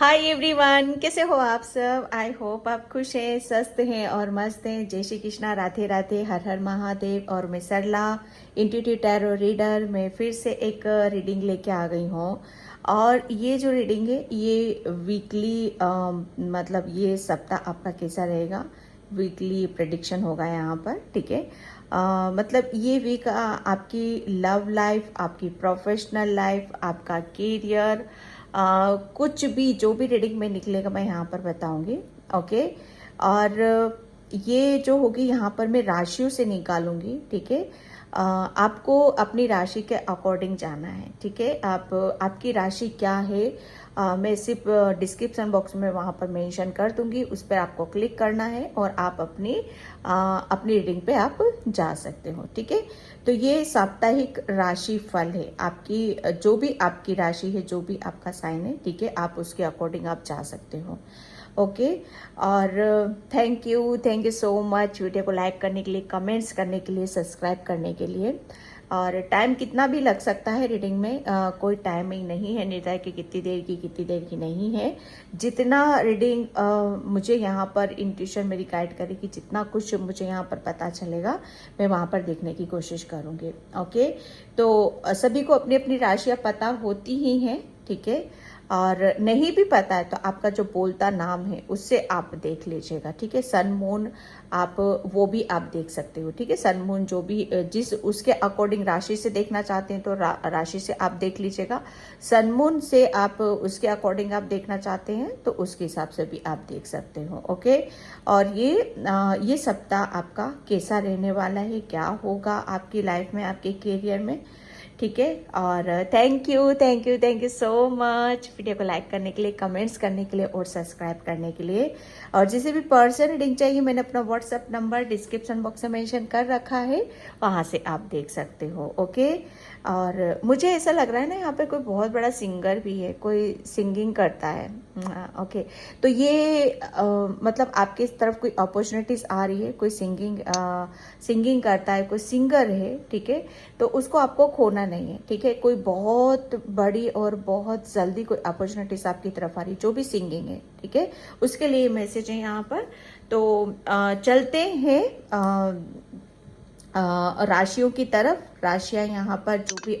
Hi everyone, कैसे हो आप सब। आई होप आप खुश हैं, स्वस्थ हैं और मस्त हैं। जय श्री कृष्णा, राधे राधे, हर हर महादेव। और मैं सरला, इंट्यूटिव टैरो रीडर में फिर से एक रीडिंग लेके आ गई हूँ। और ये जो रीडिंग है ये वीकली मतलब ये सप्ताह आपका कैसा रहेगा, वीकली प्रेडिक्शन होगा यहाँ पर। ठीक है। मतलब ये वीक आपकी लव लाइफ, आपकी प्रोफेशनल लाइफ, आपका करियर, कुछ भी जो भी रीडिंग में निकलेगा मैं यहाँ पर बताऊंगी। ओके। और ये जो होगी यहाँ पर मैं राशियों से निकालूंगी। ठीक है। आपको अपनी राशि के अकॉर्डिंग जाना है। ठीक है। आपकी राशि क्या है, मैं सिर्फ डिस्क्रिप्शन बॉक्स में वहाँ पर मेंशन कर दूंगी, उस पर आपको क्लिक करना है और आप अपनी रीडिंग पे आप जा सकते हो। ठीक है। तो ये साप्ताहिक राशि फल है, आपकी जो भी आपकी राशि है, जो भी आपका साइन है, ठीक है, आप उसके अकॉर्डिंग आप जा सकते हो। ओके। और thank you so much video को लाइक करने के लिए, कमेंट्स करने के लिए, सब्सक्राइब करने के लिए। और टाइम कितना भी लग सकता है रीडिंग में, कोई टाइमिंग नहीं है निर्धारित कि कितनी देर की नहीं है। जितना रीडिंग मुझे यहाँ पर इंट्यूशन मेरी गाइड करेगी, जितना कुछ मुझे यहाँ पर पता चलेगा मैं वहाँ पर देखने की कोशिश करूँगी। ओके। तो सभी को अपनी अपनी राशियाँ पता होती ही हैं। ठीक है। और नहीं भी पता है तो आपका जो बोलता नाम है उससे आप देख लीजिएगा। ठीक है। सन मून आप वो भी आप देख सकते हो। ठीक है। सन मून जो भी जिस उसके अकॉर्डिंग राशि से देखना चाहते हैं तो राशि से आप देख लीजिएगा। सन मून से आप उसके अकॉर्डिंग आप देखना चाहते हैं तो उसके हिसाब से भी आप देख सकते हो। ओके। और ये सप्ताह आपका कैसा रहने वाला है, क्या होगा आपकी लाइफ में, आपके करियर में। ठीक है। और thank you so much video को लाइक करने के लिए, कमेंट्स करने के लिए और सब्सक्राइब करने के लिए। और जिसे भी पर्सन रीडिंग चाहिए मैंने अपना व्हाट्सएप नंबर डिस्क्रिप्शन बॉक्स में मेंशन कर रखा है, वहाँ से आप देख सकते हो। ओके। और मुझे ऐसा लग रहा है ना यहाँ पे कोई बहुत बड़ा सिंगर भी है, कोई सिंगिंग करता है। ओके। तो ये मतलब आपके तरफ कोई अपॉर्चुनिटीज आ रही है, कोई सिंगिंग करता है, कोई सिंगर है। ठीक है। तो उसको आपको खोना नहीं है। ठीक है। कोई बहुत बड़ी और बहुत जल्दी कोई अपॉर्चुनिटीज आपकी तरफ आ रही, जो भी सिंगिंग है। ठीक है। उसके लिए मैसेज है यहाँ पर। तो चलते हैं राशियों की तरफ। राशियां यहाँ पर जो भी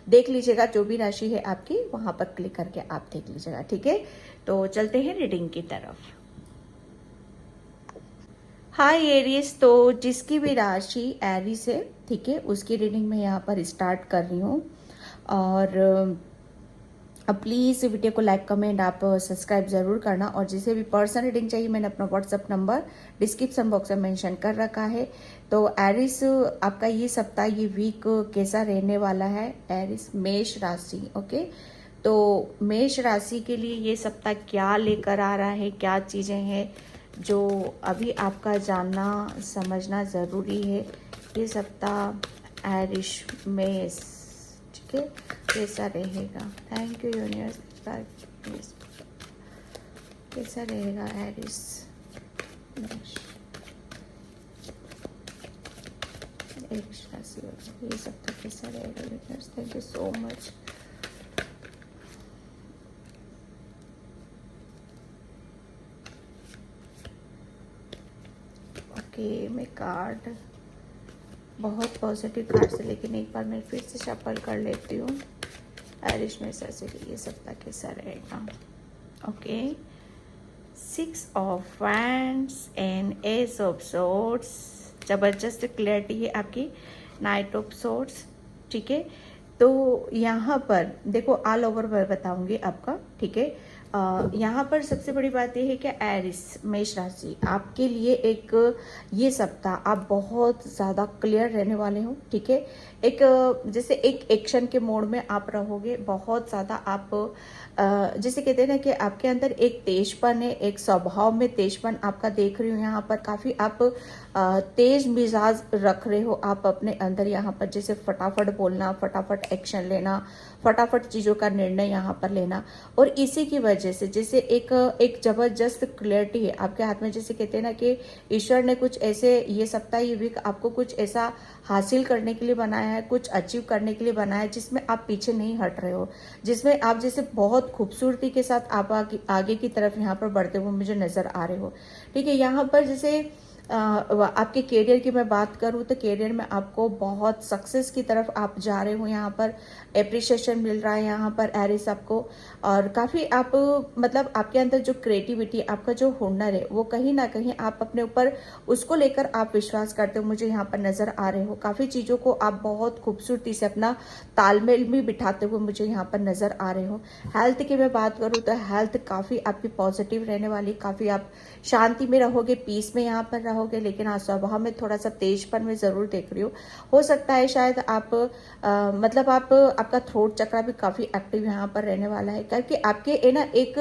देख लीजिएगा, जो भी राशि है आपकी वहां पर क्लिक करके आप देख लीजिएगा। ठीक है। तो चलते हैं रीडिंग की तरफ। हाय एरीज, तो जिसकी भी राशि एरीज है, ठीक है, उसकी रीडिंग मैं यहाँ पर स्टार्ट कर रही हूँ। और प्लीज़ वीडियो को लाइक कमेंट आप सब्सक्राइब ज़रूर करना। और जिसे भी पर्सन रीडिंग चाहिए मैंने अपना व्हाट्सअप नंबर डिस्क्रिप्शन बॉक्स में मेंशन कर रखा है। तो एरिस आपका ये सप्ताह, ये वीक कैसा रहने वाला है। एरिस मेष राशि। ओके। तो मेष राशि के लिए ये सप्ताह क्या लेकर आ रहा है, क्या चीज़ें हैं जो अभी आपका जानना समझना ज़रूरी है। ये सप्ताह एरिस मेष, ठीक है, कैसा रहेगा। Thank you universe. कैसा रहेगा एरिस राशि, ये सब तो कैसा रहेगा universe. Thank you so much. Okay, मैं कार्ड बहुत पॉजिटिव कार्ड से, लेकिन एक बार मैं फिर से शफल कर लेती हूँ। एरिस में से ये सप्ताह कैसा रहेगा। Okay. 6 of wands and S of swords, जबरदस्त क्लैरिटी है आपकी। Night of swords. ठीक है। तो यहाँ पर देखो ऑल ओवर मैं बताऊंगी आपका। ठीक है। यहाँ पर सबसे बड़ी बात यह है कि एरिस मेष राशि आपके लिए एक ये सप्ताह आप बहुत ज़्यादा क्लियर रहने वाले हो। ठीक है। एक जैसे एक एक्शन के मोड में आप रहोगे, बहुत ज़्यादा आप जैसे कहते हैं ना कि आपके अंदर एक तेजपन है, एक स्वभाव में तेजपन आपका देख रही हूँ यहाँ पर। काफ़ी आप तेज मिजाज रख रहे हो आप अपने अंदर यहाँ पर, जैसे फटाफट बोलना, फटाफट एक्शन लेना, फटाफट चीज़ों का निर्णय यहाँ पर लेना। और और इसी की वजह से जैसे एक जबरदस्त क्लैरिटी है आपके हाथ में, जैसे कहते हैं ना कि ईश्वर ने कुछ ऐसे ये सप्ताह ये वीक आपको कुछ ऐसा हासिल करने के लिए बनाया है, कुछ अचीव करने के लिए बनाया है जिसमें आप पीछे नहीं हट रहे हो, जिसमें आप जैसे बहुत खूबसूरती के साथ आप आगे की तरफ यहाँ पर बढ़ते हुए मुझे नजर आ रहे हो। ठीक है, यहाँ पर जैसे आपके करियर की मैं बात करूं तो करियर में आपको बहुत सक्सेस की तरफ आप जा रहे हो, यहाँ पर एप्रिसिएशन मिल रहा है यहाँ पर एरिस आपको, और काफ़ी आप मतलब आपके अंदर जो क्रिएटिविटी आपका जो हुनर है वो कहीं ना कहीं आप अपने ऊपर उसको लेकर आप विश्वास करते हो मुझे यहाँ पर नज़र आ रहे हो। काफ़ी चीज़ों को आप बहुत खूबसूरती से अपना तालमेल में बिठाते हुए मुझे यहाँ पर नज़र आ रहे हो। हेल्थ की मैं बात करूँ तो हेल्थ काफ़ी आपकी पॉजिटिव रहने वाली, काफ़ी आप शांति में रहोगे, पीस में यहाँ पर रहोगे, लेकिन हाँ स्वभाव में थोड़ा सा तेजपन में ज़रूर देख रही हो सकता है शायद आप मतलब आपका थ्रोट चक्र भी काफ़ी एक्टिव यहाँ पर रहने वाला है, क्योंकि आपके है ना एक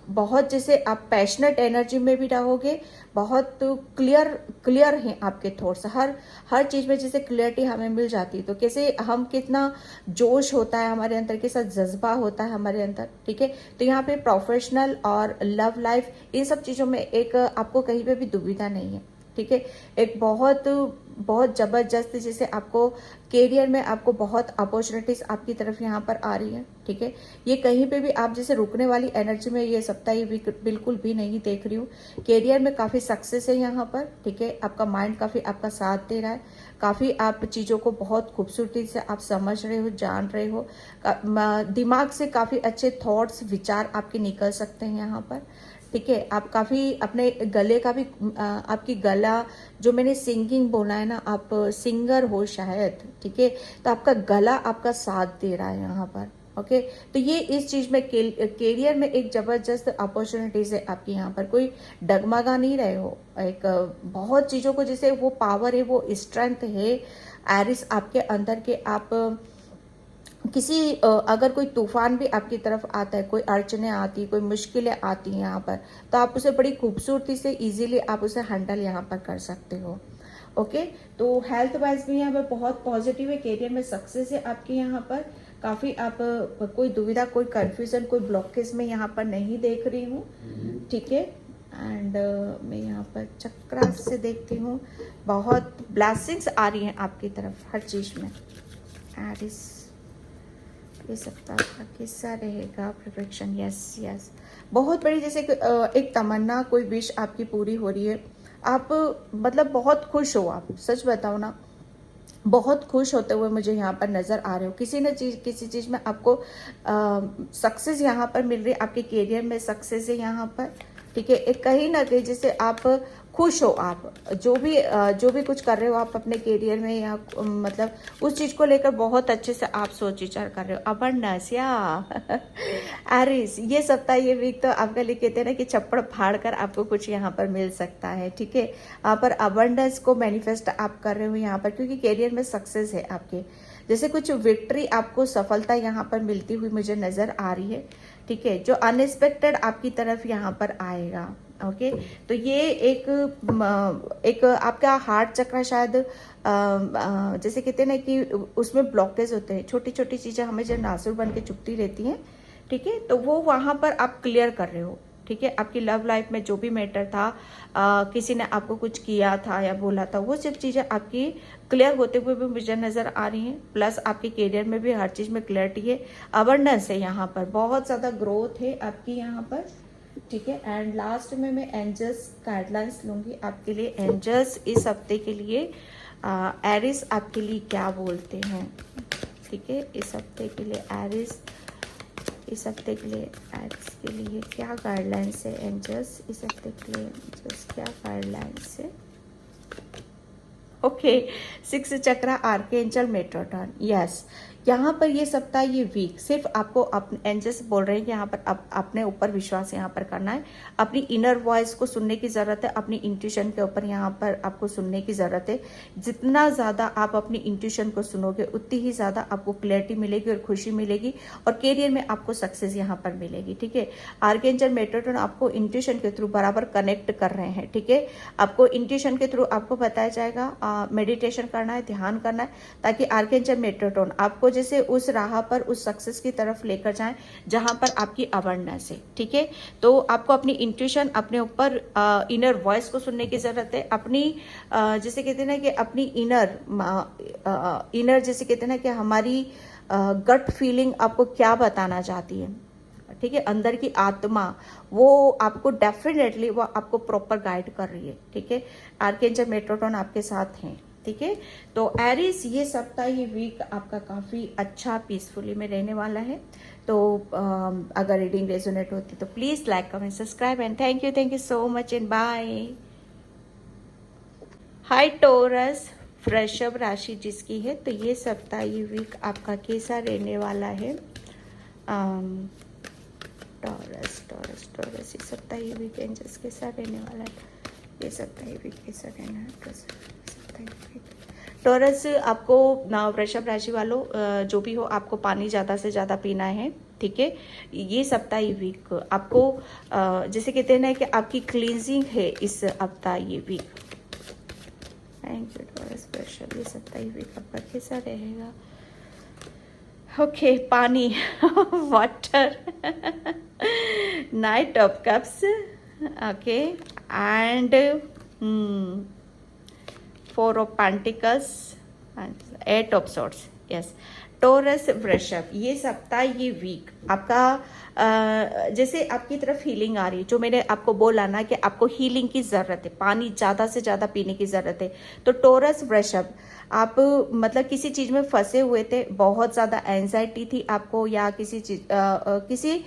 बहुत जैसे आप पैशनेट एनर्जी में भी रहोगे, बहुत क्लियर हैं आपके थॉट्स, हर चीज़ में जैसे क्लियरिटी हमें मिल जाती है तो कैसे हम कितना जोश होता है हमारे अंदर, के साथ जज्बा होता है हमारे अंदर। ठीक है, तो यहाँ पे प्रोफेशनल और लव लाइफ इन सब चीज़ों में एक आपको कहीं पे भी दुविधा नहीं है। ठीक है, एक बहुत जबरदस्त जैसे आपको करियर में आपको बहुत अपॉर्चुनिटीज आपकी तरफ यहाँ पर आ रही है। ठीक है, ये कहीं पे भी आप जैसे रुकने वाली एनर्जी में ये सप्ताह ये बिल्कुल भी नहीं देख रही हूँ। करियर में काफ़ी सक्सेस है यहाँ पर। ठीक है, आपका माइंड काफ़ी आपका साथ दे रहा है, काफ़ी आप चीज़ों को बहुत खूबसूरती से आप समझ रहे हो, जान रहे हो, दिमाग से काफ़ी अच्छे थॉट्स विचार आपके निकल सकते हैं यहाँ पर। ठीक है, आप काफ़ी अपने गले का भी आपकी गला जो मैंने सिंगिंग बोला है ना, आप सिंगर हो शायद। ठीक है, तो आपका गला आपका साथ दे रहा है यहाँ पर। ओके, तो ये इस चीज़ में करियर में एक ज़बरदस्त अपॉर्चुनिटीज़ है आपकी यहाँ पर, कोई डगमगा नहीं रहे हो, एक बहुत चीज़ों को जैसे वो पावर है, वो स्ट्रेंथ है एरिस आपके अंदर के। आप किसी अगर कोई तूफान भी आपकी तरफ आता है, कोई अड़चने आती, कोई मुश्किलें आती हैं यहाँ पर, तो आप उसे बड़ी खूबसूरती से इजीली आप उसे हैंडल यहाँ पर कर सकते हो। ओके, तो हेल्थ वाइज भी यहाँ पर बहुत पॉजिटिव है, करियर में सक्सेस है आपके यहाँ पर, काफ़ी आप कोई दुविधा, कोई कंफ्यूजन, कोई ब्लॉकेज में यहाँ पर नहीं देख रही हूँ। ठीक है, एंड मैं यहाँ पर चक्रा से देखती हूँ, बहुत ब्लेसिंग्स आ रही हैं आपकी तरफ हर चीज़ में। एरिस ये सप्ताह का किस्सा रहेगा प्रोटेक्शन। यस, बहुत बड़ी जैसे एक तमन्ना, कोई विश आपकी पूरी हो रही है। आप मतलब बहुत खुश हो, आप सच बताओ ना, बहुत खुश होते हुए मुझे यहाँ पर नज़र आ रहे हो। किसी चीज़ में आपको सक्सेस यहाँ पर मिल रही है, आपके करियर में सक्सेस है यहाँ पर। ठीक है, एक कहीं ना कहीं जैसे आप खुश हो, आप जो भी कुछ कर रहे हो आप अपने करियर में, या मतलब उस चीज़ को लेकर बहुत अच्छे से आप सोच विचार कर रहे हो। अबंडेंस या एरिस ये सप्ताह ये वीक तो आपके लिए कहते हैं ना कि चप्पड़ फाड़ कर आपको कुछ यहाँ पर मिल सकता है। ठीक है, यहाँ पर अबंडेंस को मैनिफेस्ट आप कर रहे हो यहाँ पर, क्योंकि करियर में सक्सेस है आपके, जैसे कुछ विक्ट्री आपको सफलता यहाँ पर मिलती हुई मुझे नज़र आ रही है। ठीक है, जो अनएक्सपेक्टेड आपकी तरफ यहाँ पर आएगा। ओके, तो ये एक आपका हार्ट चक्र शायद जैसे कहते हैं ना कि उसमें ब्लॉकेज होते हैं, छोटी छोटी चीज़ें हमें जो नासुर बन के चुभती रहती हैं। ठीक है, तो वो वहाँ पर आप क्लियर कर रहे हो। ठीक है, आपकी लव लाइफ में जो भी मैटर था, किसी ने आपको कुछ किया था या बोला था, वो सब चीज़ें आपकी क्लियर होते हुए भी मुझे नज़र आ रही हैं। प्लस आपके करियर में भी हर चीज़ में क्लियरिटी है, अबंडेंस है यहाँ पर, बहुत ज़्यादा ग्रोथ है आपकी यहाँ पर। ठीक है, एंड लास्ट में मैं एंजल्स गाइडलाइंस लूँगी आपके लिए। एंजल्स इस हफ्ते के लिए एरिस आपके लिए क्या बोलते हैं। ठीक है, इस हफ्ते के लिए एरिस के लिए क्या गाइडलाइंस है। एंजल्स इस हफ्ते के लिए एंजल्स क्या गाइडलाइंस है। ओके, 6 चक्रा आर्कएंजल मेट्रोटॉन। यस, यहाँ पर ये सप्ताह ये वीक सिर्फ आपको अपने एंजल्स बोल रहे हैं कि यहाँ पर अपने ऊपर विश्वास यहाँ पर करना है, अपनी इनर वॉइस को सुनने की ज़रूरत है, अपनी इंट्यूशन के ऊपर यहाँ पर आपको सुनने की ज़रूरत है। जितना ज़्यादा आप अपनी इंट्यूशन को सुनोगे उतनी ही ज़्यादा आपको क्लैरिटी मिलेगी और खुशी मिलेगी, और करियर में आपको सक्सेस यहाँ पर मिलेगी। ठीक है, आर्कएंजल मेट्रोटॉन आपको इंट्यूशन के थ्रू बराबर कनेक्ट कर रहे हैं। ठीक है, आपको इंट्यूशन के थ्रू आपको बताया जाएगा मेडिटेशन करना है, ध्यान करना है, ताकि आर्कएंजल मेट्रोटॉन आपको जैसे उस राह पर, उस सक्सेस की तरफ लेकर जाएं जहां पर आपकी अवेयरनेस है। ठीक है, तो आपको अपनी इंट्यूशन, अपने ऊपर इनर वॉइस को सुनने की जरूरत है। अपनी जैसे कहते हैं ना कि अपनी इनर जैसे कहते हैं ना कि हमारी गट फीलिंग आपको क्या बताना चाहती है। ठीक है, अंदर की आत्मा वो आपको डेफिनेटली वो आपको प्रॉपर गाइड कर रही है। ठीक है, आर्कएंजल मेट्रोटॉन आपके साथ हैं। ठीक है, तो एरीज ये सप्ताह, ये वीक आपका काफ़ी अच्छा पीसफुली में रहने वाला है। तो अगर रीडिंग रेजोनेट होती तो please like, comment, subscribe and thank you so much and bye. Hi Taurus, वृषभ राशि जिसकी है, तो ये सप्ताह, ये वीक आपका कैसा रहने वाला है। टॉरस टॉरस टॉरस ये सप्ताह, ये वीक एंजल्स कैसा रहने वाला है। ये सप्ताह, ये वीक कैसा रहना है। टॉरस, आपको वृषभ राशि वालों जो भी हो, आपको पानी ज़्यादा से ज़्यादा पीना है। ठीक है, ये सप्ताह, ये वीक आपको जैसे कहते हैं ना कि आपकी क्लींजिंग है इस सप्ताह, ये वीक। थैंक यू टॉरस वृषभ, ये सप्ताह, ये वीक आपका कैसा रहेगा। ओके, पानी water, night of cups, okay, and 4 of pentacles, 8 of swords. Yes, taurus वृषभ, ये सप्ताह, ये वीक आपका जैसे आपकी तरफ हीलिंग आ रही है। जो मैंने आपको बोला ना कि आपको हीलिंग की ज़रूरत है, पानी ज़्यादा से ज़्यादा पीने की ज़रूरत है। तो टॉरस वृषभ, आप मतलब किसी चीज़ में फंसे हुए थे, बहुत ज़्यादा एंजाइटी थी आपको, या किसी चीज किसी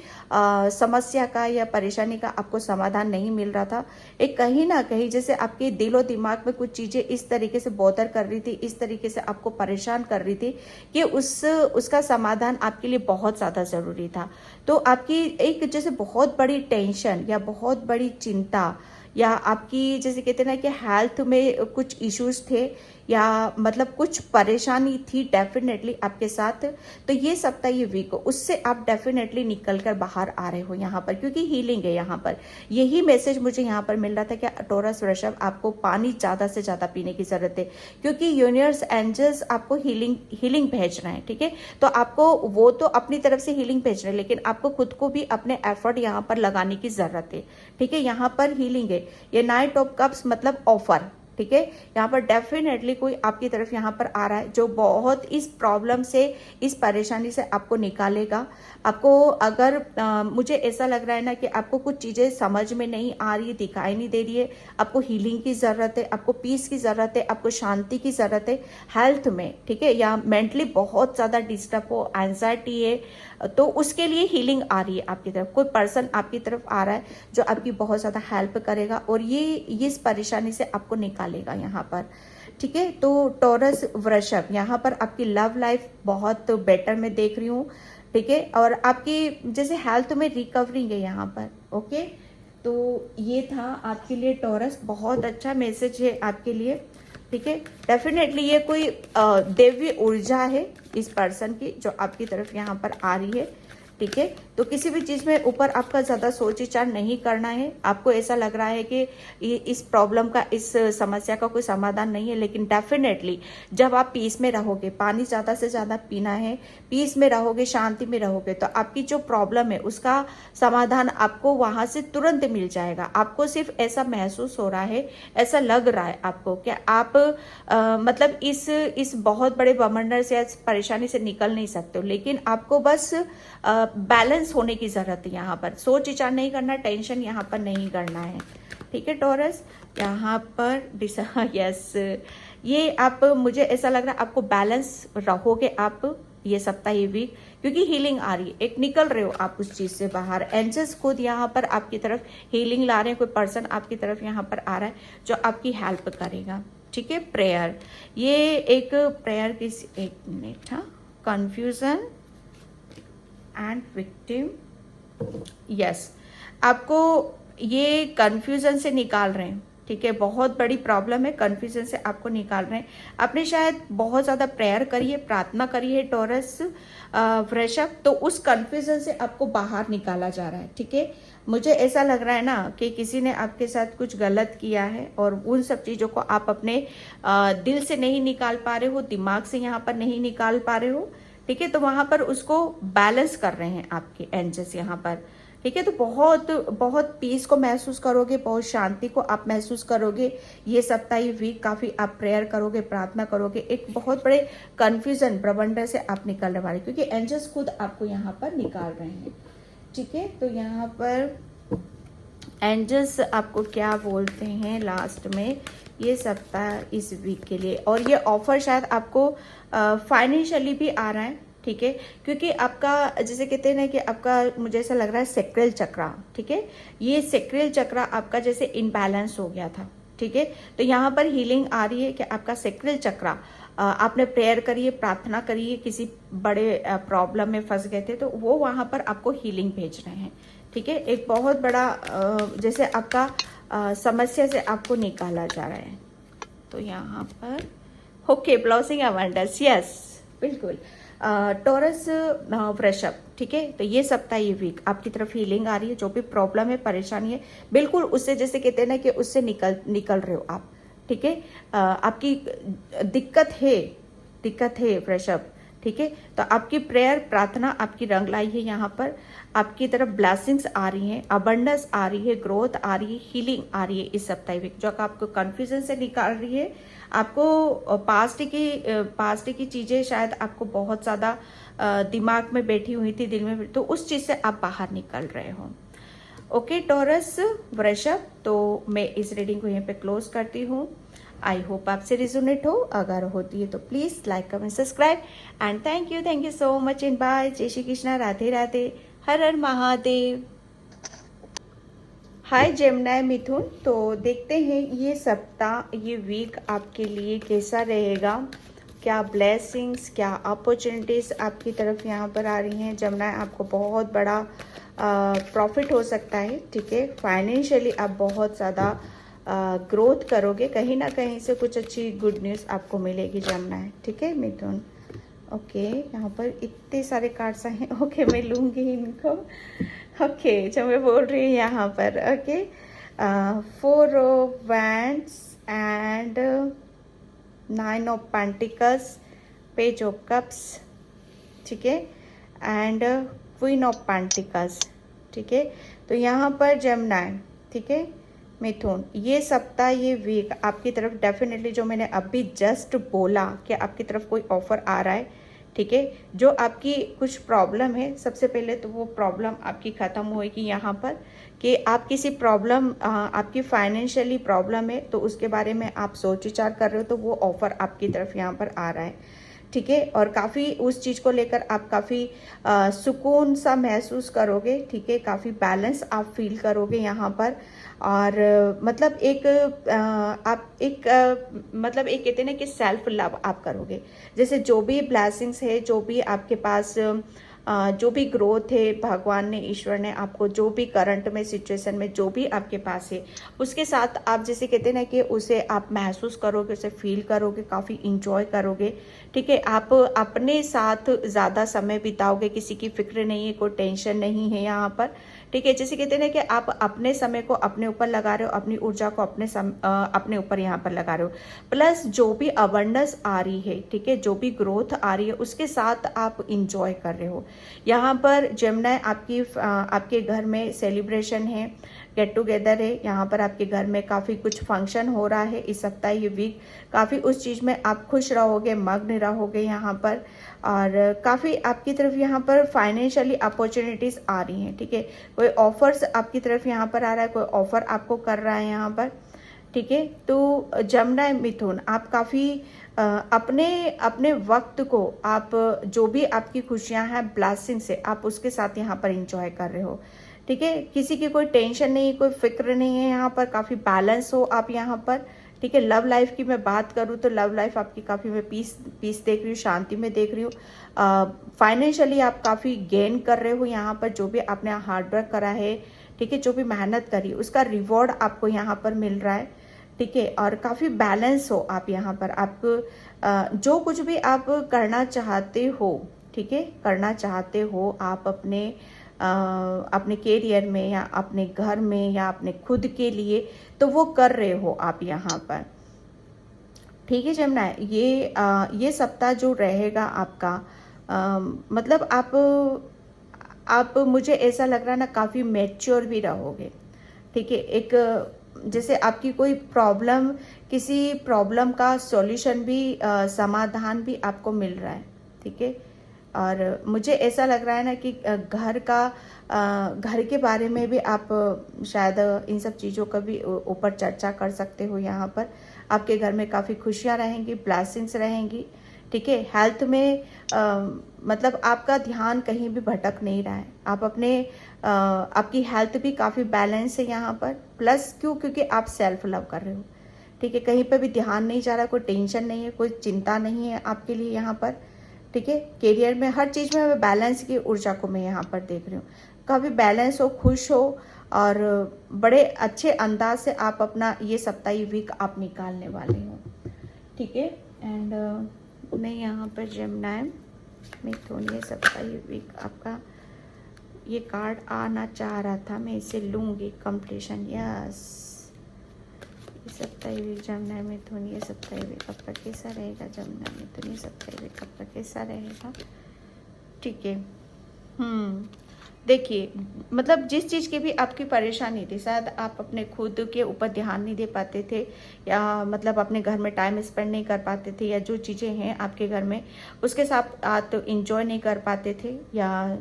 समस्या का या परेशानी का आपको समाधान नहीं मिल रहा था। एक कहीं ना कहीं जैसे आपके दिलो दिमाग में कुछ चीज़ें इस तरीके से बॉदर कर रही थी, इस तरीके से आपको परेशान कर रही थी कि उसका समाधान आपके लिए बहुत ज़्यादा ज़रूरी था। तो आपकी एक जैसे बहुत बड़ी टेंशन या बहुत बड़ी चिंता, या आपकी जैसे कहते हैं ना कि हेल्थ में कुछ इश्यूज थे, या मतलब कुछ परेशानी थी डेफिनेटली आपके साथ। तो ये सप्ताह, ये वीक, उससे आप डेफिनेटली निकल कर बाहर आ रहे हो यहाँ पर, क्योंकि हीलिंग है यहाँ पर। यही मैसेज मुझे यहाँ पर मिल रहा था कि टॉरस वृषभ, आपको पानी ज़्यादा से ज़्यादा पीने की ज़रूरत है, क्योंकि यूनिवर्स एंजल्स आपको हीलिंग भेज रहे हैं। ठीक है, तो आपको वो तो अपनी तरफ से हीलिंग भेज रहे हैं, लेकिन आपको खुद को भी अपने एफर्ट यहाँ पर लगाने की ज़रूरत है। ठीक है, यहाँ पर हीलिंग है। ये नाइट ऑफ कप्स मतलब ऑफर। ठीक है, यहाँ पर डेफिनेटली कोई आपकी तरफ यहाँ पर आ रहा है जो बहुत इस प्रॉब्लम से, इस परेशानी से आपको निकालेगा। आपको अगर मुझे ऐसा लग रहा है ना कि आपको कुछ चीज़ें समझ में नहीं आ रही है, दिखाई नहीं दे रही है, आपको हीलिंग की ज़रूरत है, आपको पीस की ज़रूरत है, आपको शांति की ज़रूरत है हेल्थ में। ठीक है, या मेंटली बहुत ज़्यादा डिस्टर्ब हो, एंजाइटी है, तो उसके लिए हीलिंग आ रही है आपकी तरफ। कोई पर्सन आपकी तरफ आ रहा है जो आपकी बहुत ज़्यादा हेल्प करेगा और ये इस परेशानी से आपको निकालेगा यहाँ पर। ठीक है, तो टॉरस वृषभ, यहाँ पर आपकी लव लाइफ बहुत बेटर मैं देख रही हूँ। ठीक है, और आपकी जैसे हेल्थ में रिकवरिंग है यहाँ पर। ओके, तो ये था आपके लिए टॉरस, बहुत अच्छा मैसेज है आपके लिए। ठीक है, डेफिनेटली ये कोई दैवीय ऊर्जा है इस पर्सन की जो आपकी तरफ यहाँ पर आ रही है। ठीक है, तो किसी भी चीज़ में ऊपर आपका ज़्यादा सोच विचार नहीं करना है। आपको ऐसा लग रहा है कि इस प्रॉब्लम का, इस समस्या का कोई समाधान नहीं है, लेकिन डेफिनेटली जब आप पीस में रहोगे, पानी ज़्यादा से ज़्यादा पीना है, पीस में रहोगे, शांति में रहोगे, तो आपकी जो प्रॉब्लम है उसका समाधान आपको वहाँ से तुरंत मिल जाएगा। आपको सिर्फ ऐसा महसूस हो रहा है, ऐसा लग रहा है आपको कि आप मतलब इस बहुत बड़े बमंडर से, इस परेशानी से निकल नहीं सकते हो, लेकिन आपको बस बैलेंस होने की जरूरत है। यहाँ पर सोच विचार नहीं करना, टेंशन यहाँ पर नहीं करना है। ठीक है टॉरस, यहाँ पर यस, ये आप, मुझे ऐसा लग रहा है आपको बैलेंस रहोगे आप ये सप्ताह, ये वीक, क्योंकि हीलिंग आ रही है, एक निकल रहे हो आप उस चीज से बाहर। एंजल्स खुद यहाँ पर आपकी तरफ हीलिंग ला रहे हैं। कोई पर्सन आपकी तरफ यहाँ पर आ रहा है जो आपकी हेल्प करेगा। ठीक है, प्रेयर, ये एक प्रेयर की, एक मिनट, हाँ, कंफ्यूजन एंड विक्टिम, यस, आपको ये कंफ्यूजन से निकाल रहे हैं। ठीक है, बहुत बड़ी प्रॉब्लम है, कंफ्यूजन से आपको निकाल रहे हैं। आपने शायद बहुत ज़्यादा प्रेयर करी है, प्रार्थना करी है टॉरस वृषभ, तो उस कंफ्यूजन से आपको बाहर निकाला जा रहा है। ठीक है, मुझे ऐसा लग रहा है ना कि किसी ने आपके साथ कुछ गलत किया है और उन सब चीज़ों को आप अपने दिल से नहीं निकाल पा रहे हो, दिमाग से यहाँ पर नहीं निकाल पा रहे हो। ठीक है, तो वहां पर उसको बैलेंस कर रहे हैं आपके एंजल्स यहाँ पर। ठीक है, तो बहुत बहुत पीस को महसूस करोगे, बहुत शांति को आप महसूस करोगे। ये सप्ताह, ये वीक काफी आप प्रेयर करोगे, प्रार्थना करोगे, एक बहुत बड़े कंफ्यूजन प्रबंधन से आप निकलने वाले, क्योंकि एंजल्स खुद आपको यहाँ पर निकाल रहे हैं। ठीक है, तो यहाँ पर एंजल्स आपको क्या बोलते हैं लास्ट में ये सप्ताह इस वीक के लिए। और ये ऑफर शायद आपको फाइनेंशियली भी आ रहा है। ठीक है, क्योंकि आपका जैसे कहते हैं ना कि आपका, मुझे ऐसा लग रहा है सेक्रेल चक्रा, ठीक है, ये सेक्रेल चक्रा आपका जैसे इनबैलेंस हो गया था। ठीक है, तो यहाँ पर हीलिंग आ रही है कि आपका सेक्रेल चक्रा, आपने प्रेयर करिए, प्रार्थना करिए, किसी बड़े प्रॉब्लम में फंस गए थे तो वो वहां पर आपको हीलिंग भेज रहे हैं। ठीक है, एक बहुत बड़ा जैसे आपका समस्या से आपको निकाला जा रहा है। तो यहाँ पर ओके, ब्लॉसिंग अबंडेंस, यस बिल्कुल। टॉरस वृषभ, ठीक है, तो ये सप्ताह, ये वीक आपकी तरफ हीलिंग आ रही है। जो भी प्रॉब्लम है, परेशानी है, बिल्कुल उससे जैसे कहते हैं ना कि उससे निकल रहे हो आप। ठीक है, आपकी दिक्कत है वृषभ। ठीक है, तो आपकी प्रेयर, प्रार्थना आपकी रंग लाई है। यहाँ पर आपकी तरफ ब्लेसिंग्स आ रही हैं, अबंडेंस आ रही है, ग्रोथ आ रही है, हीलिंग आ रही है इस सप्ताह वीक, जो आपको कंफ्यूजन से निकाल रही है। आपको पास्ट की चीजें शायद आपको बहुत ज्यादा दिमाग में बैठी हुई थी, दिल में, तो उस चीज से आप बाहर निकल रहे हो। ओके टॉरस वृषभ, तो मैं इस रीडिंग को यहाँ पे क्लोज करती हूँ। आई होप आपसे रिजोनेट हो, अगर होती है तो please like, comment, subscribe and thank you so much and bye. जय श्री कृष्णा, राधे राधे, हर हर महादेव। हाय जेमिनी मिथुन, तो देखते हैं ये सप्ताह, ये वीक आपके लिए कैसा रहेगा। क्या ब्लेसिंग्स, क्या अपॉर्चुनिटीज आपकी तरफ यहाँ पर आ रही हैं। जेमिनी, आपको बहुत बड़ा प्रॉफिट हो सकता है। ठीक है, फाइनेंशियली आप बहुत ज़्यादा ग्रोथ करोगे, कहीं ना कहीं से कुछ अच्छी गुड न्यूज़ आपको मिलेगी जेमिनी। ठीक है मिथुन, ओके, यहाँ पर इतने सारे कार्ड्स आए हैं। ओके, मैं लूँगी इनको। ओके, जो मैं बोल रही हूँ यहाँ पर, okay, 4 of wands and 9 of pentacles, page of cups, ठीक है, एंड क्वीन ऑफ पेंटिकल्स। ठीक है, तो यहाँ पर जेमिनी, ठीक है मिथुन, ये सप्ताह, ये वीक आपकी तरफ डेफिनेटली, जो मैंने अभी जस्ट बोला कि आपकी तरफ कोई ऑफर आ रहा है। ठीक है, जो आपकी कुछ प्रॉब्लम है, सबसे पहले तो वो प्रॉब्लम आपकी ख़त्म होएगी यहाँ पर, कि आप किसी प्रॉब्लम, आपकी फाइनेंशियली प्रॉब्लम है तो उसके बारे में आप सोच विचार कर रहे हो, तो वो ऑफर आपकी तरफ यहाँ पर आ रहा है। ठीक है, और काफ़ी उस चीज़ को लेकर आप काफ़ी सुकून सा महसूस करोगे। ठीक है, काफ़ी बैलेंस आप फील करोगे यहाँ पर। और मतलब मतलब एक कहते हैं ना कि सेल्फ लव आप करोगे। जैसे जो भी ब्लेसिंग्स है, जो भी आपके पास जो भी ग्रोथ है, भगवान ने, ईश्वर ने आपको जो भी करंट में सिचुएशन में जो भी आपके पास है, उसके साथ आप जैसे कहते हैं ना कि उसे आप महसूस करोगे, उसे फील करोगे, काफ़ी इंजॉय करोगे। ठीक है, आप अपने साथ ज़्यादा समय बिताओगे, किसी की फिक्र नहीं है, कोई टेंशन नहीं है यहाँ पर। ठीक है, जैसे कहते हैं ना कि आप अपने समय को अपने ऊपर लगा रहे हो, अपनी ऊर्जा को अपने ऊपर यहाँ पर लगा रहे हो। प्लस जो भी अबंडेंस आ रही है, ठीक है, जो भी ग्रोथ आ रही है, उसके साथ आप इंजॉय कर रहे हो। यहाँ पर जेमिनी, आपके घर में सेलिब्रेशन है, गेट टुगेदर है। यहाँ पर आपके घर में काफ़ी कुछ फंक्शन हो रहा है इस सप्ताह, ये वीक काफ़ी उस चीज़ में आप खुश रहोगे, मग्न रहोगे यहाँ पर। और काफ़ी आपकी तरफ यहाँ पर फाइनेंशियली अपॉर्चुनिटीज़ आ रही हैं। ठीक है, कोई ऑफर्स आपकी तरफ यहाँ पर आ रहा है, कोई ऑफर आपको कर रहा है यहाँ पर। ठीक है, तो जेमिनी मिथुन, आप काफ़ी अपने वक्त को, आप जो भी आपकी खुशियाँ हैं, ब्लेसिंग से आप उसके साथ यहाँ पर इंजॉय कर रहे हो। ठीक है, किसी की कोई टेंशन नहीं है, कोई फिक्र नहीं है यहाँ पर, काफ़ी बैलेंस हो आप यहाँ पर। ठीक है, लव लाइफ की मैं बात करूँ तो लव लाइफ आपकी काफ़ी, मैं पीस देख रही हूँ, शांति में देख रही हूँ। फाइनेंशियली आप काफ़ी गेन कर रहे हो यहाँ पर, जो भी आपने हार्डवर्क करा है, ठीक है, जो भी मेहनत करी, उसका रिवॉर्ड आपको यहाँ पर मिल रहा है। ठीक है, और काफ़ी बैलेंस हो आप यहाँ पर। आप जो कुछ भी आप करना चाहते हो, ठीक है, करना चाहते हो आप अपने कैरियर में, या अपने घर में, या अपने खुद के लिए, तो वो कर रहे हो आप यहाँ पर। ठीक है जेमिनी, ये सप्ताह जो रहेगा आपका, मतलब आप मुझे ऐसा लग रहा है ना, काफ़ी मैच्योर भी रहोगे। ठीक है, एक जैसे आपकी कोई प्रॉब्लम, किसी प्रॉब्लम का सॉल्यूशन भी, समाधान भी आपको मिल रहा है। ठीक है, और मुझे ऐसा लग रहा है ना कि घर के बारे में भी आप शायद इन सब चीज़ों का भी ऊपर चर्चा कर सकते हो। यहाँ पर आपके घर में काफ़ी खुशियाँ रहेंगी, ब्लेसिंग्स रहेंगी। ठीक है, हेल्थ में मतलब आपका ध्यान कहीं भी भटक नहीं रहा है। आप आपकी हेल्थ भी काफ़ी बैलेंस है यहाँ पर। प्लस क्योंकि आप सेल्फ लव कर रहे हो। ठीक है, कहीं पर भी ध्यान नहीं जा रहा, कोई टेंशन नहीं है, कोई चिंता नहीं है आपके लिए यहाँ पर। ठीक है, करियर में हर चीज़ में बैलेंस की ऊर्जा को मैं यहाँ पर देख रही हूँ। काफ़ी बैलेंस हो, खुश हो, और बड़े अच्छे अंदाज से आप अपना ये सप्ताही वीक आप निकालने वाले हो। ठीक है, एंड मैं यहाँ पर जमुना मिथुन, ये सप्ताही वीक आपका ये कार्ड आना चाह रहा था, मैं इसे लूँगी। Completion, yes. ये सप्ताही वीक जमुना मिथुन, ये सप्ताही वीक आपका कैसा रहेगा? जमुना मिथुन, ये सप्ताही वीक आपका कैसा रहेगा? ठीक है, देखिए, मतलब जिस चीज़ की भी आपकी परेशानी थी, शायद आप अपने खुद के ऊपर ध्यान नहीं दे पाते थे, या मतलब अपने घर में टाइम स्पेंड नहीं कर पाते थे, या जो चीज़ें हैं आपके घर में उसके साथ आप इंजॉय नहीं कर पाते थे, या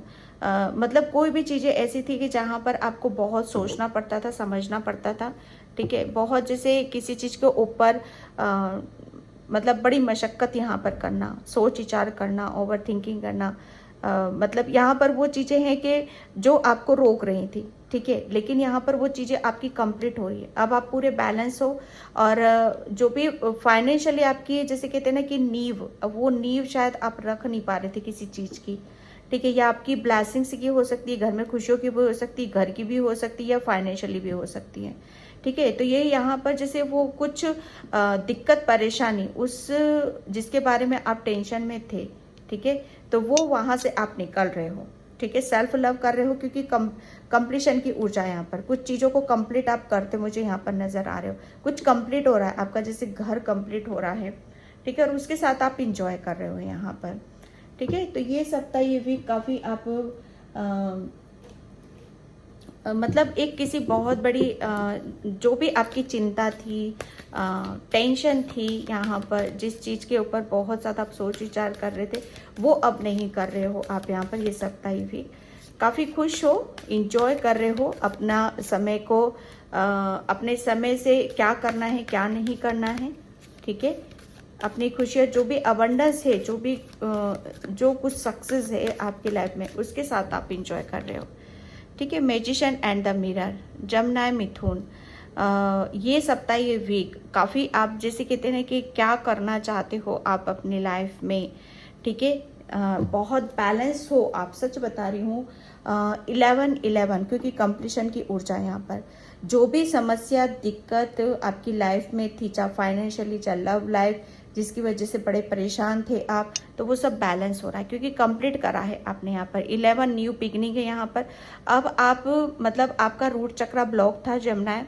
मतलब कोई भी चीज़ें ऐसी थी कि जहाँ पर आपको बहुत सोचना पड़ता था, समझना पड़ता था। ठीक है, बहुत जैसे किसी चीज़ के ऊपर मतलब बड़ी मशक्क़त यहाँ पर करना, सोच विचार करना, ओवर थिंकिंग करना। मतलब यहाँ पर वो चीज़ें हैं कि जो आपको रोक रही थी। ठीक है, लेकिन यहाँ पर वो चीज़ें आपकी कंप्लीट हो रही है। अब आप पूरे बैलेंस हो, और जो भी फाइनेंशियली आपकी, जैसे कहते हैं ना कि नींव, वो नींव शायद आप रख नहीं पा रहे थे किसी चीज़ की। ठीक है, या आपकी ब्लेसिंग्स की हो सकती है, घर में खुशियों की भी हो सकती है, घर की भी हो सकती है, या फाइनेंशियली भी हो सकती है। ठीक है, तो ये यहाँ पर जैसे वो कुछ दिक्कत परेशानी, उस जिसके बारे में आप टेंशन में थे, ठीक है, तो वो वहाँ से आप निकल रहे हो। ठीक है, सेल्फ लव कर रहे हो, क्योंकि कंप्लीशन की ऊर्जा यहाँ पर, कुछ चीज़ों को कंप्लीट आप करते मुझे यहाँ पर नज़र आ रहे हो। कुछ कंप्लीट हो रहा है आपका, जैसे घर कंप्लीट हो रहा है। ठीक है, और उसके साथ आप इंजॉय कर रहे हो यहाँ पर। ठीक है, तो ये सप्ताह, ये वीक काफ़ी आप मतलब एक किसी बहुत बड़ी जो भी आपकी चिंता थी, टेंशन थी, यहाँ पर जिस चीज़ के ऊपर बहुत ज़्यादा आप सोच विचार कर रहे थे, वो अब नहीं कर रहे हो आप यहाँ पर। ये सप्ताह भी काफ़ी खुश हो, इंजॉय कर रहे हो अपना समय को, अपने समय से क्या करना है, क्या नहीं करना है। ठीक है, अपनी खुशियाँ, जो भी अबंडेंस है, जो कुछ सक्सेस है आपकी लाइफ में, उसके साथ आप इंजॉय कर रहे हो। ठीक है, magician and the mirror, Gemini Mithun, ये सप्ताह, ये वीक काफ़ी आप जैसे कहते हैं कि क्या करना चाहते हो आप अपनी लाइफ में। ठीक है, बहुत बैलेंस हो आप, सच बता रही हूँ। 11-11, क्योंकि कंप्लीशन की ऊर्जा यहाँ पर, जो भी समस्या दिक्कत आपकी लाइफ में थी, चाहे फाइनेंशियली, चाहे लव लाइफ, जिसकी वजह से बड़े परेशान थे आप, तो वो सब बैलेंस हो रहा है, क्योंकि कंप्लीट करा है आपने यहाँ पर। 11 न्यू बिगनिंग है यहाँ पर। अब आप मतलब आपका रूट चक्रा ब्लॉक था जमुना।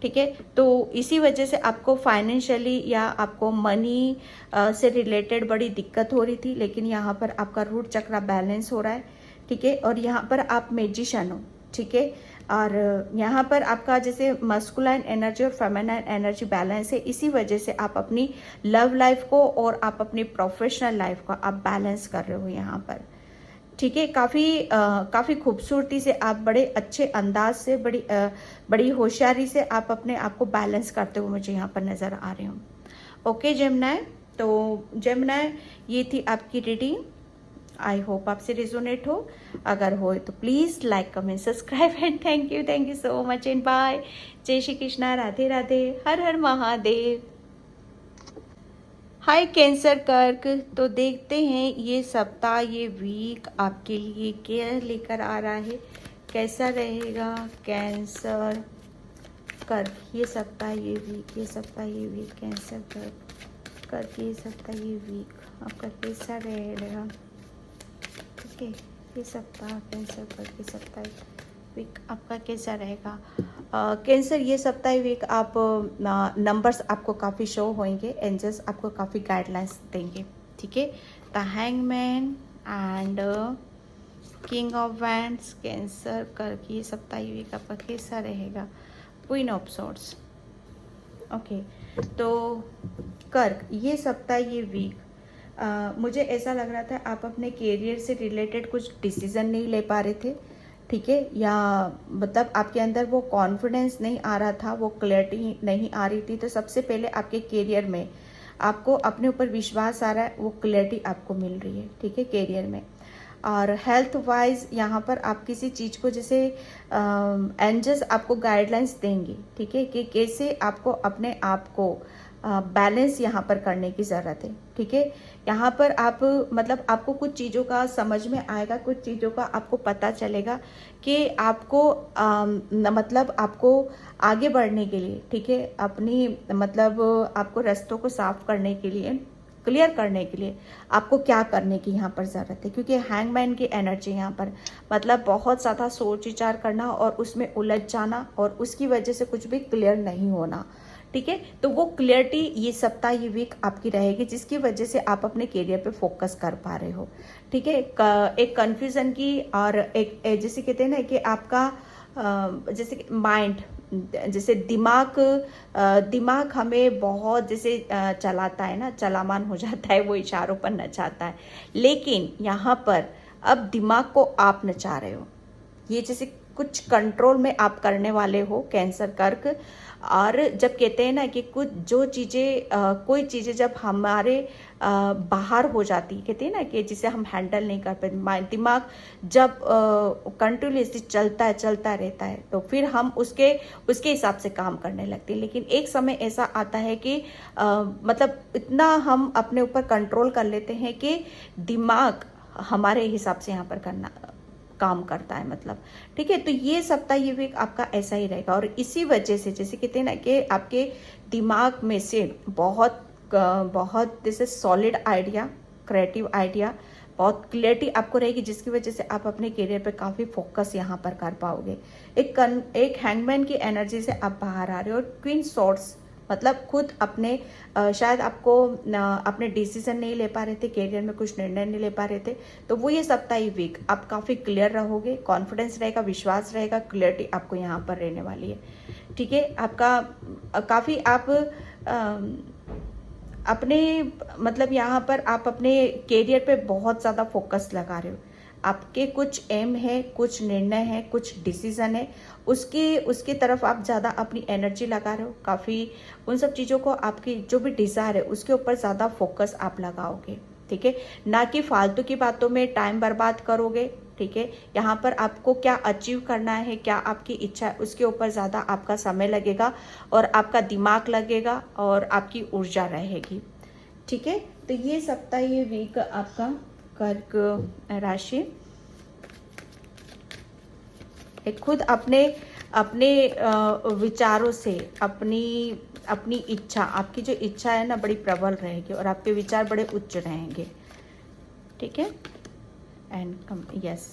ठीक है, तो इसी वजह से आपको फाइनेंशियली या आपको मनी से रिलेटेड बड़ी दिक्कत हो रही थी, लेकिन यहाँ पर आपका रूट चक्रा बैलेंस हो रहा है। ठीक है, और यहाँ पर आप मैजिशियन हो। ठीक है, और यहाँ पर आपका जैसे मस्कुलाइन एनर्जी और फेमिनाइन एनर्जी बैलेंस है, इसी वजह से आप अपनी लव लाइफ को और आप अपनी प्रोफेशनल लाइफ को आप बैलेंस कर रहे हो यहाँ पर। ठीक है, काफ़ी खूबसूरती से आप बड़े अच्छे अंदाज से, बड़ी होशियारी से आप अपने आप को बैलेंस करते हुए मुझे यहाँ पर नज़र आ रहे हो। ओके जमुना, तो जमुना, ये थी आपकी रीडिंग। आई होप आपसे रिजोनेट हो। अगर हो तो please like, comment, subscribe and thank you so much and bye. जय श्री कृष्णा, राधे राधे, हर हर महादेव। हाय कैंसर कर्क, तो देखते हैं ये सप्ताह, ये वीक आपके लिए क्या लेकर आ रहा है, कैसा रहेगा कैंसर कर्क। ये सप्ताह, ये वीक, ये सप्ताह, ये वीक, कैंसर कर्क, ये सप्ताह, ये वीक आपका कैसा रहेगा। ठीक है, ये सप्ताह कैंसर कर्क, ये सप्ताह वीक आपका कैसा रहेगा। कैंसर, ये सप्ताह वीक आप नंबर्स आपको काफ़ी शो होंगे, एंजल्स आपको काफ़ी गाइडलाइंस देंगे। ठीक है, the hangman, and king of wands, cancer, कर्क, ये सप्ताह ये वीक आपका कैसा रहेगा? Queen of swords. ओके, तो कर्क, ये सप्ताह ये वीक मुझे ऐसा लग रहा था आप अपने कैरियर से रिलेटेड कुछ डिसीजन नहीं ले पा रहे थे, ठीक है, या मतलब आपके अंदर वो कॉन्फिडेंस नहीं आ रहा था, वो क्लैरिटी नहीं आ रही थी। तो सबसे पहले आपके कैरियर में आपको अपने ऊपर विश्वास आ रहा है, वो क्लैरिटी आपको मिल रही है, ठीक है, कैरियर में। और हेल्थ वाइज यहाँ पर आप किसी चीज़ को जैसे एंजल्स आपको गाइडलाइंस देंगे, ठीक है, कि कैसे आपको अपने आप को बैलेंस यहाँ पर करने की ज़रूरत है, ठीक है। यहाँ पर आप मतलब आपको कुछ चीज़ों का समझ में आएगा, कुछ चीज़ों का आपको पता चलेगा कि आपको मतलब आपको आगे बढ़ने के लिए, ठीक है, अपनी मतलब आपको रास्तों को साफ करने के लिए, क्लियर करने के लिए आपको क्या करने की यहाँ पर ज़रूरत है। क्योंकि हैंगमैन की एनर्जी यहाँ पर मतलब बहुत ज़्यादा सोच विचार करना और उसमें उलझ जाना और उसकी वजह से कुछ भी क्लियर नहीं होना, ठीक है। तो वो क्लियरिटी ये सप्ताह ये वीक आपकी रहेगी, जिसकी वजह से आप अपने करियर पे फोकस कर पा रहे हो, ठीक है। एक कन्फ्यूजन की और एक जैसे कहते हैं ना कि आपका जैसे माइंड, जैसे दिमाग हमें बहुत जैसे चलाता है ना, चलामान हो जाता है, वो इशारों पर नचाता है। लेकिन यहाँ पर अब दिमाग को आप नचा रहे हो, ये जैसे कुछ कंट्रोल में आप करने वाले हो, कैंसर कर्क। और जब कहते हैं ना कि कुछ जो चीज़ें कोई चीज़ें जब हमारे बाहर हो जाती, कहते हैं ना कि जिसे हम हैंडल नहीं कर पाते, दिमाग जब कंटिन्यूसली चलता रहता है, तो फिर हम उसके हिसाब से काम करने लगते हैं। लेकिन एक समय ऐसा आता है कि मतलब इतना हम अपने ऊपर कंट्रोल कर लेते हैं कि दिमाग हमारे हिसाब से यहाँ पर करना काम करता है, मतलब, ठीक है। तो ये सप्ताह ये वीक आपका ऐसा ही रहेगा। और इसी वजह से जैसे कहते हैं ना कि आपके दिमाग में से बहुत जैसे सॉलिड आइडिया, क्रिएटिव आइडिया, बहुत क्लियरिटी आपको रहेगी, जिसकी वजह से आप अपने करियर पे काफ़ी फोकस यहाँ पर कर पाओगे। एक हैंगमैन की एनर्जी से आप बाहर आ रहे हो। और क्वीन सॉर्ड्स मतलब खुद अपने शायद आपको अपने डिसीजन नहीं ले पा रहे थे, कैरियर में कुछ निर्णय नहीं ले पा रहे थे, तो वो ये सप्ताह ही वीक आप काफ़ी क्लियर रहोगे, कॉन्फिडेंस रहेगा, विश्वास रहेगा, क्लियरिटी आपको यहाँ पर रहने वाली है, ठीक है। आपका काफ़ी आप अपने मतलब यहाँ पर आप अपने कैरियर पे बहुत ज़्यादा फोकस लगा रहे हो। आपके कुछ एम है, कुछ निर्णय है, कुछ डिसीजन है, उसकी तरफ आप ज़्यादा अपनी एनर्जी लगा रहे हो। काफ़ी उन सब चीज़ों को, आपकी जो भी डिज़ायर है उसके ऊपर ज़्यादा फोकस आप लगाओगे, ठीक है, ना कि फालतू की बातों में टाइम बर्बाद करोगे, ठीक है। यहाँ पर आपको क्या अचीव करना है, क्या आपकी इच्छा है, उसके ऊपर ज़्यादा आपका समय लगेगा और आपका दिमाग लगेगा और आपकी ऊर्जा रहेगी, ठीक है। तो ये सप्ताह ये वीक आपका कर्क राशि एक खुद अपने अपने विचारों से अपनी इच्छा, आपकी जो इच्छा है ना बड़ी प्रबल रहेगी और आपके विचार बड़े उच्च रहेंगे, ठीक है। एंड यस,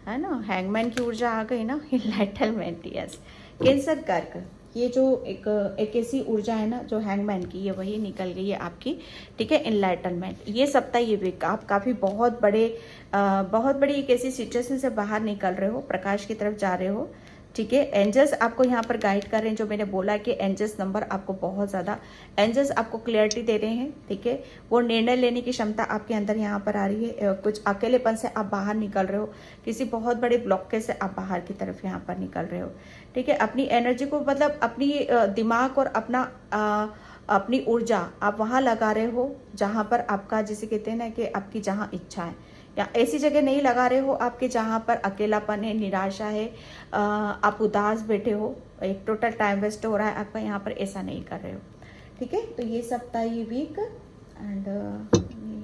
है ना, हैंगमैन की ऊर्जा आ गई ना, एनलाइटनमेंट, यस। कैंसर कर्क, ये जो एक ऐसी ऊर्जा है ना जो हैंगमैन की, ये वही निकल गई है आपकी, ठीक है, एनलाइटनमेंट। ये सप्ताह ये वीक आप काफ़ी बहुत बड़ी एक ऐसी सिचुएशन से बाहर निकल रहे हो, प्रकाश की तरफ जा रहे हो, ठीक है। एंजल्स आपको यहाँ पर गाइड कर रहे हैं, जो मैंने बोला कि एंजल्स नंबर आपको बहुत ज़्यादा, एंजल्स आपको क्लियरिटी दे रहे हैं, ठीक है। वो निर्णय लेने की क्षमता आपके अंदर यहाँ पर आ रही है। कुछ अकेलेपन से आप बाहर निकल रहे हो, किसी बहुत बड़े ब्लॉकेज से आप बाहर की तरफ यहाँ पर निकल रहे हो, ठीक है। अपनी एनर्जी को मतलब अपनी दिमाग और अपनी ऊर्जा आप वहाँ लगा रहे हो जहाँ पर आपका, जिसे कहते हैं ना कि आपकी जहाँ इच्छा है, या ऐसी जगह नहीं लगा रहे हो आपके जहाँ पर अकेलापन है, निराशा है, आप उदास बैठे हो, एक टोटल टाइम वेस्ट हो रहा है आपका, यहाँ पर ऐसा नहीं कर रहे हो, ठीक है। तो ये सप्ताह ये वीक एंड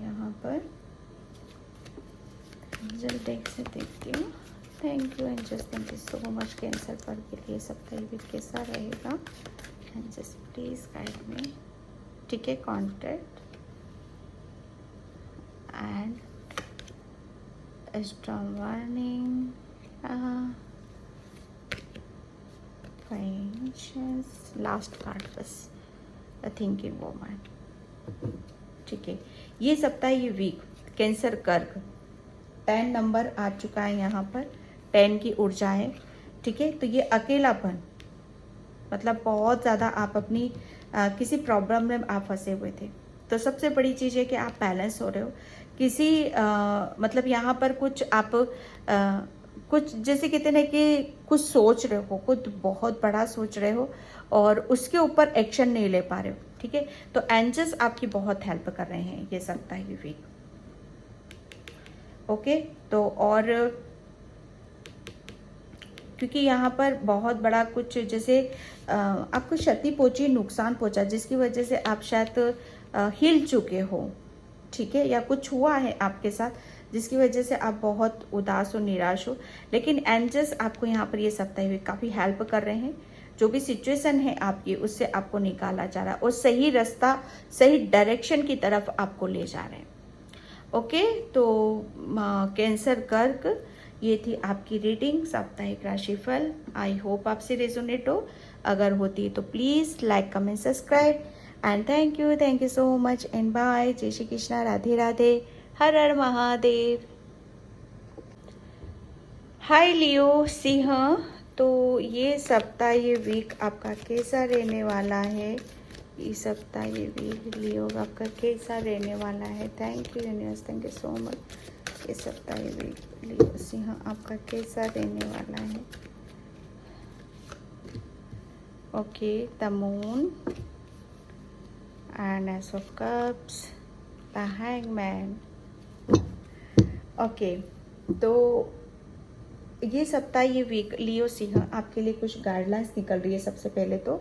यहाँ पर एंजल डेक से देखती हूँ। Thank you angels, thank you so much Cancer पर के लिए सप्ताह ये वीक कैसा रहेगा, एंजल्स प्लीज गाइड मी, ठीक है। Contact and strong warning, patience, last card बस, थिंकिंग वोमन, ठीक है। ये सप्ताह ये वीक कैंसर कर्क 10 नंबर आ चुका है यहाँ पर, 10 की ऊर्जा है, ठीक है। तो ये अकेलापन, मतलब बहुत ज़्यादा आप अपनी किसी प्रॉब्लम में आप फंसे हुए थे, तो सबसे बड़ी चीज़ है कि आप बैलेंस हो रहे हो। किसी मतलब यहाँ पर कुछ आप कुछ जैसे कहते हैं कि कुछ सोच रहे हो, कुछ बहुत बड़ा सोच रहे हो और उसके ऊपर एक्शन नहीं ले पा रहे हो, ठीक है। तो एंजल्स आपकी बहुत हेल्प कर रहे हैं ये सप्ताह ये वीक, ओके। तो और क्योंकि यहाँ पर बहुत बड़ा कुछ जैसे आपको क्षति पहुंची, नुकसान पहुंचा, जिसकी वजह से आप शायद हिल चुके हो, ठीक है, या कुछ हुआ है आपके साथ जिसकी वजह से आप बहुत उदास और निराश हो। लेकिन एंजल्स आपको यहाँ पर ये सप्ताह हुए काफ़ी हेल्प कर रहे हैं। जो भी सिचुएशन है आपकी, उससे आपको निकाला जा रहा है और सही रास्ता, सही डायरेक्शन की तरफ आपको ले जा रहे हैं, ओके। तो कैंसर कर्क, ये थी आपकी रीडिंग, साप्ताहिक राशिफल। आई होप आपसे रेजोनेट हो। अगर होती तो please like, comment, subscribe and thank you so much and bye. जय श्री कृष्णा, राधे राधे, हर हर महादेव। हाय लियो सिंह, तो ये सप्ताह ये वीक आपका कैसा रहने वाला है? इस सप्ताह ये वीक लियो आपका कैसा रहने वाला है? Thank you universe, thank you so much. इस सप्ताह ये वीक लियो सिंह आपका कैसा रहने वाला है? Okay, the moon and S of cups, the hangman, okay. तो ये सप्ताह ये वीक लियो सिंह आपके लिए कुछ गाइडलाइंस निकल रही है। सबसे पहले तो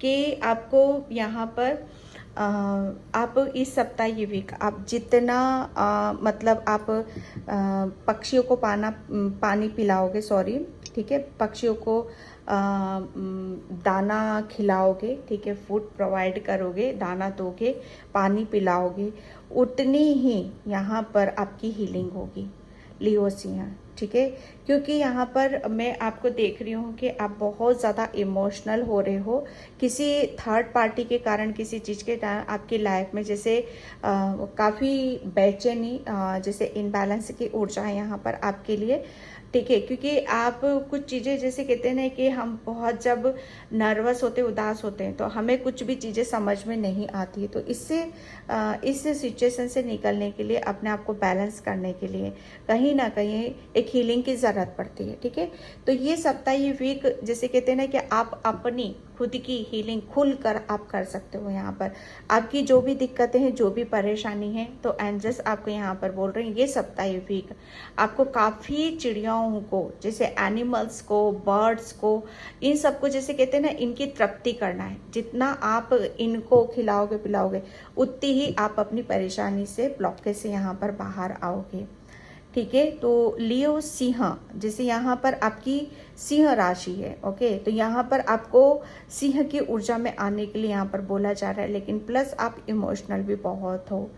कि आपको यहाँ पर आप इस सप्ताह ये वीक आप जितना मतलब आप पक्षियों को पानी पिलाओगे, सॉरी, ठीक है, पक्षियों को दाना खिलाओगे, ठीक है, फूड प्रोवाइड करोगे, दाना दोगे, पानी पिलाओगे, उतनी ही यहाँ पर आपकी हीलिंग होगी लियो सिंह, ठीक है। क्योंकि यहाँ पर मैं आपको देख रही हूँ कि आप बहुत ज़्यादा इमोशनल हो रहे हो किसी थर्ड पार्टी के कारण, किसी चीज़ के कारण आपकी लाइफ में जैसे काफ़ी बेचैनी, जैसे इनबैलेंस की ऊर्जा है यहाँ पर आपके लिए, ठीक है। क्योंकि आप कुछ चीज़ें जैसे कहते हैं ना कि हम बहुत जब नर्वस होते, उदास होते हैं, तो हमें कुछ भी चीज़ें समझ में नहीं आती है। तो इससे इस सिचुएशन से निकलने के लिए, अपने आप को बैलेंस करने के लिए कहीं ना कहीं एक हीलिंग की ज़रूरत पड़ती है, ठीक है। तो ये सप्ताह ये वीक जैसे कहते हैं ना कि आप अपनी खुद की हीलिंग खुल कर आप कर सकते हो। यहाँ पर आपकी जो भी दिक्कतें हैं, जो भी परेशानी है, तो एंजल्स आपको यहाँ पर बोल रहे हैं ये सप्ताह ये वीक आपको काफ़ी चिड़ियाओं को, जैसे एनिमल्स को, बर्ड्स को, इन सबको जैसे कहते हैं ना, इनकी तृप्ति करना है। जितना आप इनको खिलाओगे पिलाओगे, उतनी ही आप अपनी परेशानी से, ब्लॉकेज से यहाँ पर बाहर आओगे, ठीक है। तो लियो सिंह, जैसे यहाँ पर आपकी सिंह राशि है, ओके। तो यहाँ पर आपको सिंह की ऊर्जा में आने के लिए यहाँ पर बोला जा रहा है, लेकिन प्लस आप इमोशनल भी बहुत हो,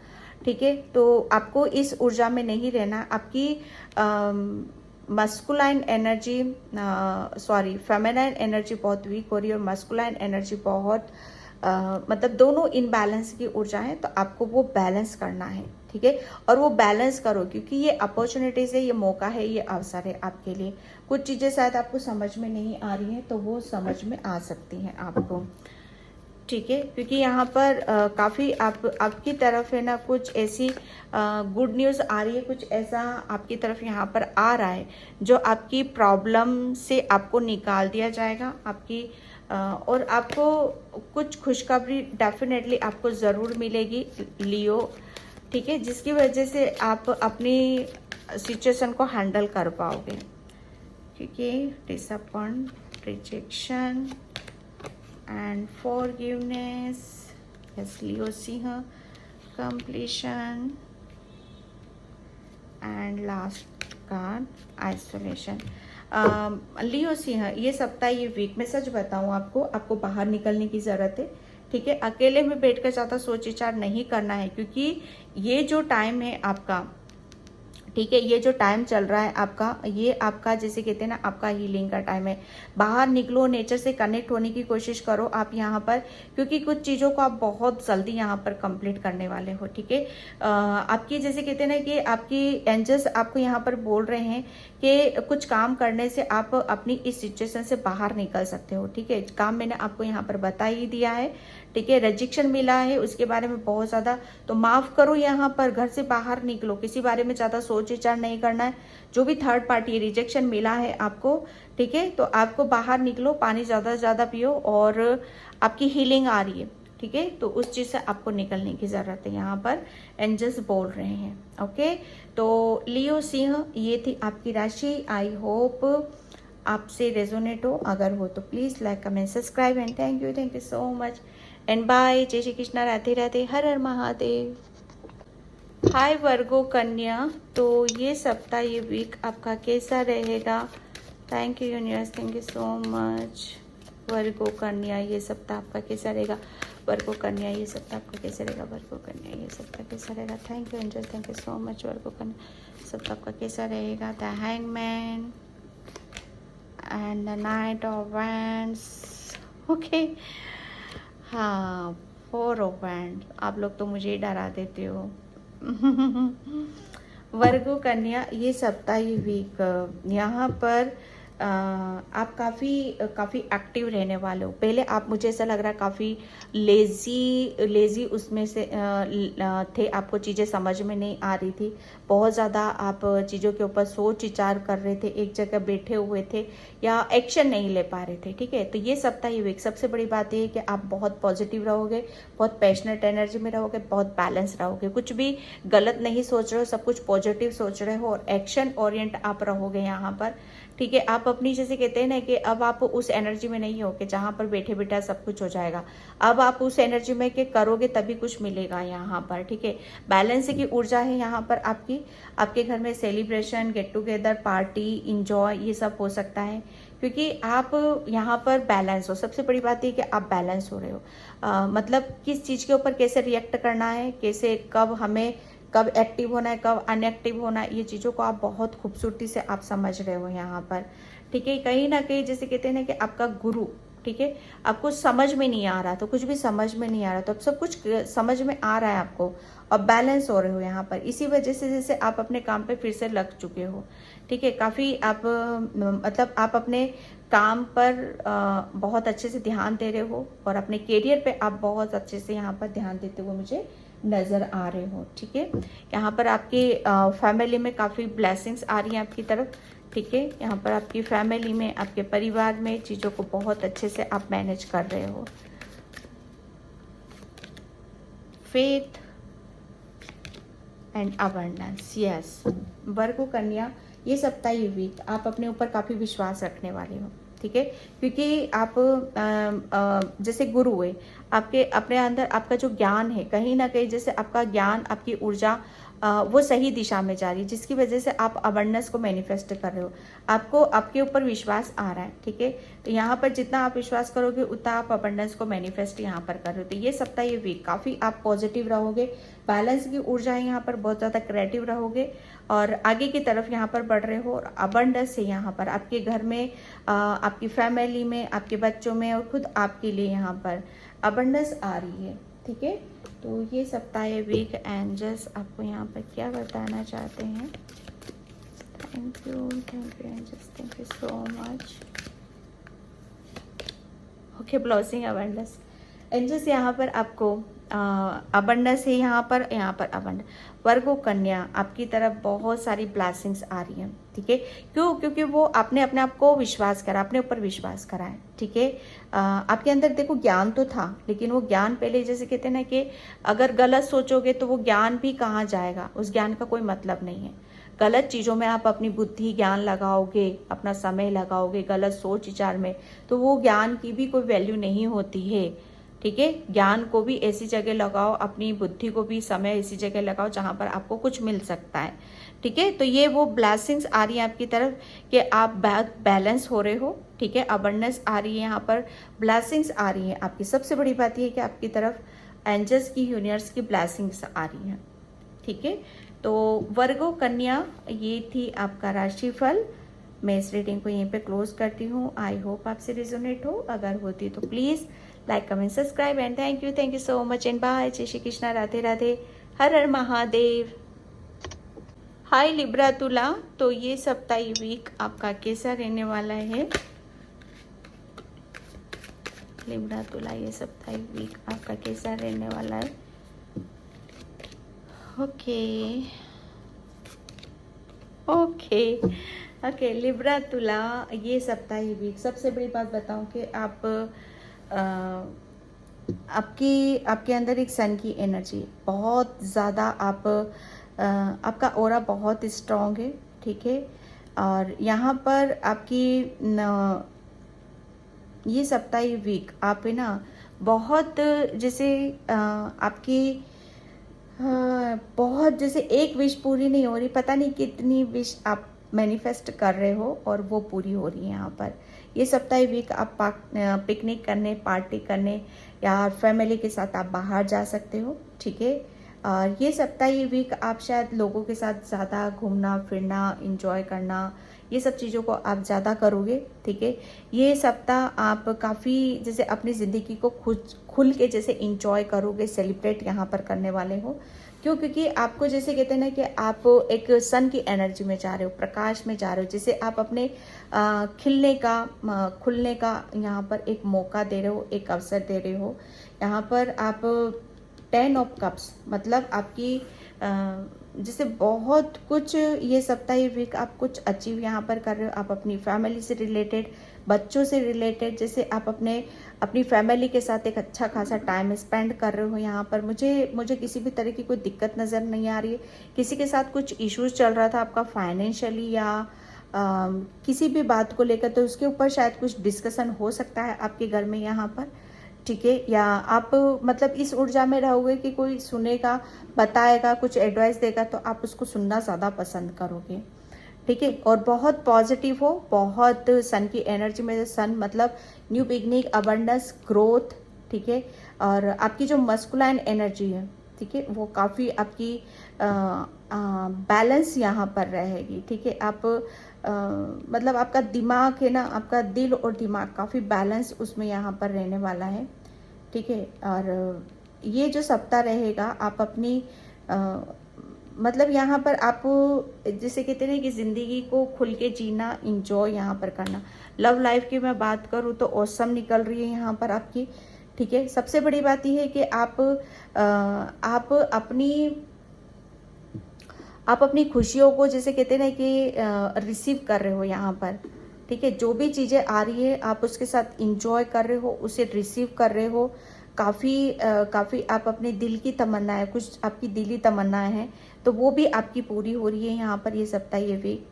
ठीक है। तो आपको इस ऊर्जा में नहीं रहना। आपकी masculine energy, sorry, feminine energy बहुत वीक हो रही है और मस्कुलाइन एनर्जी बहुत मतलब दोनों इनबैलेंस की ऊर्जा है। तो आपको वो बैलेंस करना है, ठीक है। और वो बैलेंस करो, क्योंकि ये अपॉर्चुनिटीज है, ये मौका है, ये अवसर है आपके लिए। कुछ चीज़ें शायद आपको समझ में नहीं आ रही हैं, तो वो समझ में आ सकती हैं आपको, ठीक है। क्योंकि यहाँ पर काफ़ी आपकी तरफ है ना, कुछ ऐसी गुड न्यूज़ आ रही है, कुछ ऐसा आपकी तरफ यहाँ पर आ रहा है जो आपकी प्रॉब्लम से आपको निकाल दिया जाएगा, आपकी और आपको कुछ खुशखबरी डेफिनेटली आपको ज़रूर मिलेगी लियो, ठीक है, जिसकी वजह से आप अपनी सिचुएशन को हैंडल कर पाओगे, ठीक है। Disappoint, rejection and forgiveness, yes, Leo Singh, completion and last card, isolation। लियो सिंह, ये सप्ताह ये वीक में सच बताऊं आपको बाहर निकलने की ज़रूरत है, ठीक है। अकेले में बैठकर ज़्यादा सोच विचार नहीं करना है, क्योंकि ये जो टाइम है आपका, ठीक है। ये जो टाइम चल रहा है आपका, ये आपका जैसे कहते हैं ना, आपका हीलिंग का टाइम है। बाहर निकलो, नेचर से कनेक्ट होने की कोशिश करो आप यहाँ पर, क्योंकि कुछ चीज़ों को आप बहुत जल्दी यहाँ पर कंप्लीट करने वाले हो। ठीक है। आपकी जैसे कहते हैं ना कि आपकी एंजल्स आपको यहाँ पर बोल रहे हैं कि कुछ काम करने से आप अपनी इस सिचुएशन से बाहर निकल सकते हो। ठीक है। काम मैंने आपको यहाँ पर बता ही दिया है। ठीक है। रिजेक्शन मिला है उसके बारे में बहुत ज़्यादा, तो माफ़ करो, यहाँ पर घर से बाहर निकलो, किसी बारे में ज़्यादा सोच विचार नहीं करना है। जो भी थर्ड पार्टी रिजेक्शन मिला है आपको, ठीक है, तो आपको बाहर निकलो, पानी ज़्यादा से ज़्यादा पियो, और आपकी हीलिंग आ रही है। ठीक है। तो उस चीज़ से आपको निकलने की ज़रूरत है, यहाँ पर एंजल्स बोल रहे हैं। ओके। तो लियो सिंह, ये थी आपकी राशि। आई होप आपसे रेजोनेट हो, अगर हो तो please like comment subscribe and thank you so much and bye. जय श्री कृष्णा, राधे राधे, हर हर महादेव। हाय वर्गो कन्या, तो ये सप्ताह, ये वीक आपका कैसा रहेगा? Thank you universe, thank you so much. Virgo Kanya, ये सप्ताह आपका कैसा रहेगा? वर्गो कन्या, ये सप्ताह आपका कैसा रहेगा? वर्गो कन्या, ये सप्ताह कैसा रहेगा? Thank you angel, thank you so much. Virgo Kanya, सप्ताह आपका कैसा रहेगा? The hangman and the knight of wands. Okay, हाँ, 4 ऑफ वैंड। आप लोग तो मुझे ही डरा देते हो। वर्गो कन्या, ये सप्ताह, ये वीक, यहाँ पर आप काफ़ी एक्टिव रहने वाले हो। पहले आप, मुझे ऐसा लग रहा है, काफ़ी लेज़ी उसमें से थे। आपको चीज़ें समझ में नहीं आ रही थी, बहुत ज़्यादा आप चीज़ों के ऊपर सोच विचार कर रहे थे, एक जगह बैठे हुए थे या एक्शन नहीं ले पा रहे थे। ठीक है। तो ये सप्ताह, ये वीक, सबसे बड़ी बात ये है कि आप बहुत पॉजिटिव रहोगे, बहुत पैशनेट एनर्जी में रहोगे, बहुत बैलेंस रहोगे, कुछ भी गलत नहीं सोच रहे हो, सब कुछ पॉजिटिव सोच रहे हो, और एक्शन ओरिएंट आप रहोगे यहाँ पर। ठीक है। आप अपनी, जैसे कहते हैं ना कि अब आप उस एनर्जी में नहीं हो कि जहाँ पर बैठे बैठा सब कुछ हो जाएगा। अब आप उस एनर्जी में कि करोगे तभी कुछ मिलेगा यहाँ पर। ठीक है। बैलेंस की ऊर्जा है यहाँ पर आपकी। आपके घर में celebration, get together, party, enjoy, ये सब हो सकता है, क्योंकि आप यहाँ पर बैलेंस हो। सबसे बड़ी बात ये कि आप बैलेंस हो रहे हो। मतलब किस चीज़ के ऊपर कैसे रिएक्ट करना है, कैसे, कब एक्टिव होना है, कब अनएक्टिव होना है, ये चीज़ों को आप बहुत खूबसूरती से आप समझ रहे हो यहाँ पर। ठीक है। कहीं ना कहीं जैसे कहते हैं ना कि आपका गुरु, ठीक है, आपको समझ में नहीं आ रहा, तो कुछ भी समझ में नहीं आ रहा, तो अब सब कुछ समझ में आ रहा है आपको, और बैलेंस हो रहे हो यहाँ पर। इसी वजह से जैसे आप अपने काम पे फिर से लग चुके हो। ठीक है। काफ़ी आप, मतलब आप अपने काम पर बहुत अच्छे से ध्यान दे रहे हो, और अपने करियर पे आप बहुत अच्छे से यहाँ पर ध्यान देते हुए मुझे नज़र आ रहे हो। ठीक है। यहाँ पर आपकी फैमिली में काफ़ी ब्लेसिंग्स आ रही हैं आपकी तरफ। ठीक है। यहाँ पर आपकी फैमिली में, आपके परिवार में चीज़ों को बहुत अच्छे से आप मैनेज कर रहे हो। Faith and abundance, yes. Virgo Kanya, ये सप्ताह, ये वीक, आप अपने ऊपर काफ़ी विश्वास रखने वाले हो। ठीक है। क्योंकि आप जैसे गुरु हुए, आपके अपने अंदर आपका जो ज्ञान है, कहीं ना कहीं जैसे आपका ज्ञान, आपकी ऊर्जा वो सही दिशा में जा रही है, जिसकी वजह से आप अबंडेंस को मैनिफेस्ट कर रहे हो। आपको आपके ऊपर विश्वास आ रहा है। ठीक है। तो यहाँ पर जितना आप विश्वास करोगे उतना आप अबंडेंस को मैनिफेस्ट यहाँ पर कर रहे हो। तो ये सप्ताह, ये वीक, काफ़ी आप पॉजिटिव रहोगे, बैलेंस की ऊर्जा है यहाँ पर, बहुत ज़्यादा क्रिएटिव रहोगे, और आगे की तरफ यहाँ पर बढ़ रहे हो। और अबंडेंस है यहाँ पर आपके घर में, आपकी फैमिली में, आपके बच्चों में, और खुद आपके लिए यहाँ पर अबंडेंस आ रही है। ठीक है। तो ये सप्ताह, ये वीक, एंजल्स आपको यहाँ पर क्या बताना चाहते हैं? Thank you angels, thank you so much. Okay, blessing abundance. Angels यहाँ पर आपको अबंडेंस है यहाँ पर अबंडेंस। वर्गो कन्या, आपकी तरफ बहुत सारी ब्लेसिंग्स आ रही हैं। ठीक है। क्यों? क्योंकि वो आपने अपने आप को विश्वास करा, अपने ऊपर विश्वास करा है। ठीक है। आपके अंदर देखो ज्ञान तो था, लेकिन वो ज्ञान पहले, जैसे कहते हैं ना कि अगर गलत सोचोगे तो वो ज्ञान भी कहाँ जाएगा, उस ज्ञान का कोई मतलब नहीं है। गलत चीज़ों में आप अपनी बुद्धि, ज्ञान लगाओगे, अपना समय लगाओगे गलत सोच विचार में, तो वो ज्ञान की भी कोई वैल्यू नहीं होती है। ठीक है। ज्ञान को भी ऐसी जगह लगाओ, अपनी बुद्धि को भी समय ऐसी जगह लगाओ जहाँ पर आपको कुछ मिल सकता है। ठीक है। तो ये वो ब्लेसिंग्स आ रही है आपकी तरफ कि आप बैलेंस हो रहे हो। ठीक है। अबंडेंस आ रही है यहाँ पर, ब्लेसिंग्स आ रही है आपकी। सबसे बड़ी बात यह है कि आपकी तरफ एंजल्स की, यूनिवर्स की ब्लेसिंग्स आ रही हैं। ठीक है। तो वर्गो कन्या, ये थी आपका राशिफल। मैं इस रीडिंग को यहीं पे क्लोज करती हूँ। आई होप आपसे रिजोनेट हो, अगर होती तो please like comment subscribe and thank you so much and bye. जय श्री कृष्णा, राधे राधे, हर हर महादेव। हाय लिब्रा तुला, तो ये सप्ताही वीक आपका कैसा रहने वाला है? लिब्रा तुला, ये सप्ताही वीक आपका कैसा रहने वाला है? ओके लिब्रा तुला, ये सप्ताही वीक, सबसे बड़ी बात बताऊं कि आप आपके अंदर एक सन की एनर्जी बहुत ज़्यादा, आपका ऑरा बहुत स्ट्रॉन्ग है, ठीक है। और यहाँ पर आपकी ये सप्ताही वीक आप है ना बहुत जैसे आपकी बहुत जैसे एक विश पूरी नहीं हो रही, पता नहीं कितनी विश आप मैनिफेस्ट कर रहे हो और वो पूरी हो रही है यहाँ पर। ये सप्ताह वीक आप पिकनिक करने, पार्टी करने या फैमिली के साथ आप बाहर जा सकते हो, ठीक है। और ये सप्ताह वीक आप शायद लोगों के साथ ज़्यादा घूमना फिरना, इंजॉय करना, ये सब चीज़ों को आप ज़्यादा करोगे, ठीक है। ये सप्ताह आप काफ़ी जैसे अपनी ज़िंदगी को खुल के जैसे इंजॉय करोगे, सेलिब्रेट यहाँ पर करने वाले हो। क्यों? क्योंकि आपको जैसे कहते हैं ना कि आप एक सन की एनर्जी में जा रहे हो, प्रकाश में जा रहे हो, जैसे आप अपने खिलने का, खुलने का यहाँ पर एक मौका दे रहे हो, एक अवसर दे रहे हो। यहाँ पर आप 10 ऑफ कप्स, मतलब आपकी जैसे बहुत कुछ ये सप्ताह वीक आप कुछ अचीव यहाँ पर कर रहे हो। आप अपनी फैमिली से रिलेटेड, बच्चों से रिलेटेड, जैसे आप अपनी फैमिली के साथ एक अच्छा खासा टाइम स्पेंड कर रहे हो यहाँ पर। मुझे किसी भी तरह की कोई दिक्कत नज़र नहीं आ रही है। किसी के साथ कुछ इश्यूज चल रहा था आपका फाइनेंशियली या किसी भी बात को लेकर, तो उसके ऊपर शायद कुछ डिस्कशन हो सकता है आपके घर में यहाँ पर, ठीक है। या आप मतलब इस ऊर्जा में रहोगे कि कोई सुनेगा, बताएगा, कुछ एडवाइस देगा तो आप उसको सुनना ज़्यादा पसंद करोगे, ठीक है। और बहुत पॉजिटिव हो, बहुत सन की एनर्जी में, सन मतलब न्यू बिगनिंग, अबंडेंस, ग्रोथ, ठीक है। और आपकी जो मस्कुलाइन एनर्जी है, ठीक है, वो काफ़ी आपकी बैलेंस यहाँ पर रहेगी, ठीक है। आप मतलब आपका दिमाग है ना, आपका दिल और दिमाग काफ़ी बैलेंस उसमें यहाँ पर रहने वाला है, ठीक है। और ये जो सप्ताह रहेगा आप अपनी मतलब यहाँ पर आप जैसे कहते हैं कि ज़िंदगी को खुल के जीना, इंजॉय यहाँ पर करना। लव लाइफ की मैं बात करूँ तो औसम निकल रही है यहाँ पर आपकी, ठीक है। सबसे बड़ी बात यह है कि आप अपनी खुशियों को जैसे कहते हैं कि रिसीव कर रहे हो यहाँ पर, ठीक है। जो भी चीज़ें आ रही है आप उसके साथ इंजॉय कर रहे हो, उसे रिसीव कर रहे हो। काफ़ी आप अपने दिल की तमन्नाएं, कुछ आपकी दिली तमन्नाएं हैं तो वो भी आपकी पूरी हो रही है यहाँ पर ये सप्ताह, ये वीक,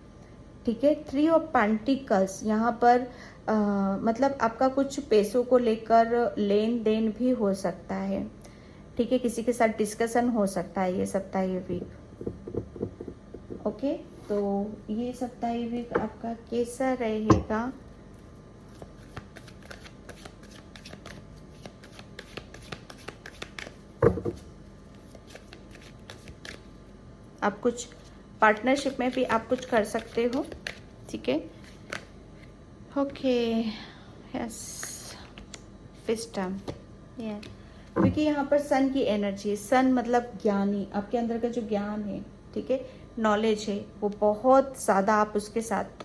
ठीक है। 3 ऑफ पेंटिकल्स यहाँ पर मतलब आपका कुछ पैसों को लेकर लेन देन भी हो सकता है, ठीक है। किसी के साथ डिस्कशन हो सकता है ये सप्ताह, ये वीक, ओके। तो ये सप्ताह वीक आपका कैसा रहेगा? आप कुछ पार्टनरशिप में भी आप कुछ कर सकते हो, ठीक है, ओके। यस, विजडम, क्योंकि यहाँ पर सन की एनर्जी है। सन मतलब ज्ञानी, आपके अंदर का जो ज्ञान है, ठीक है, नॉलेज है, वो बहुत ज़्यादा आप उसके साथ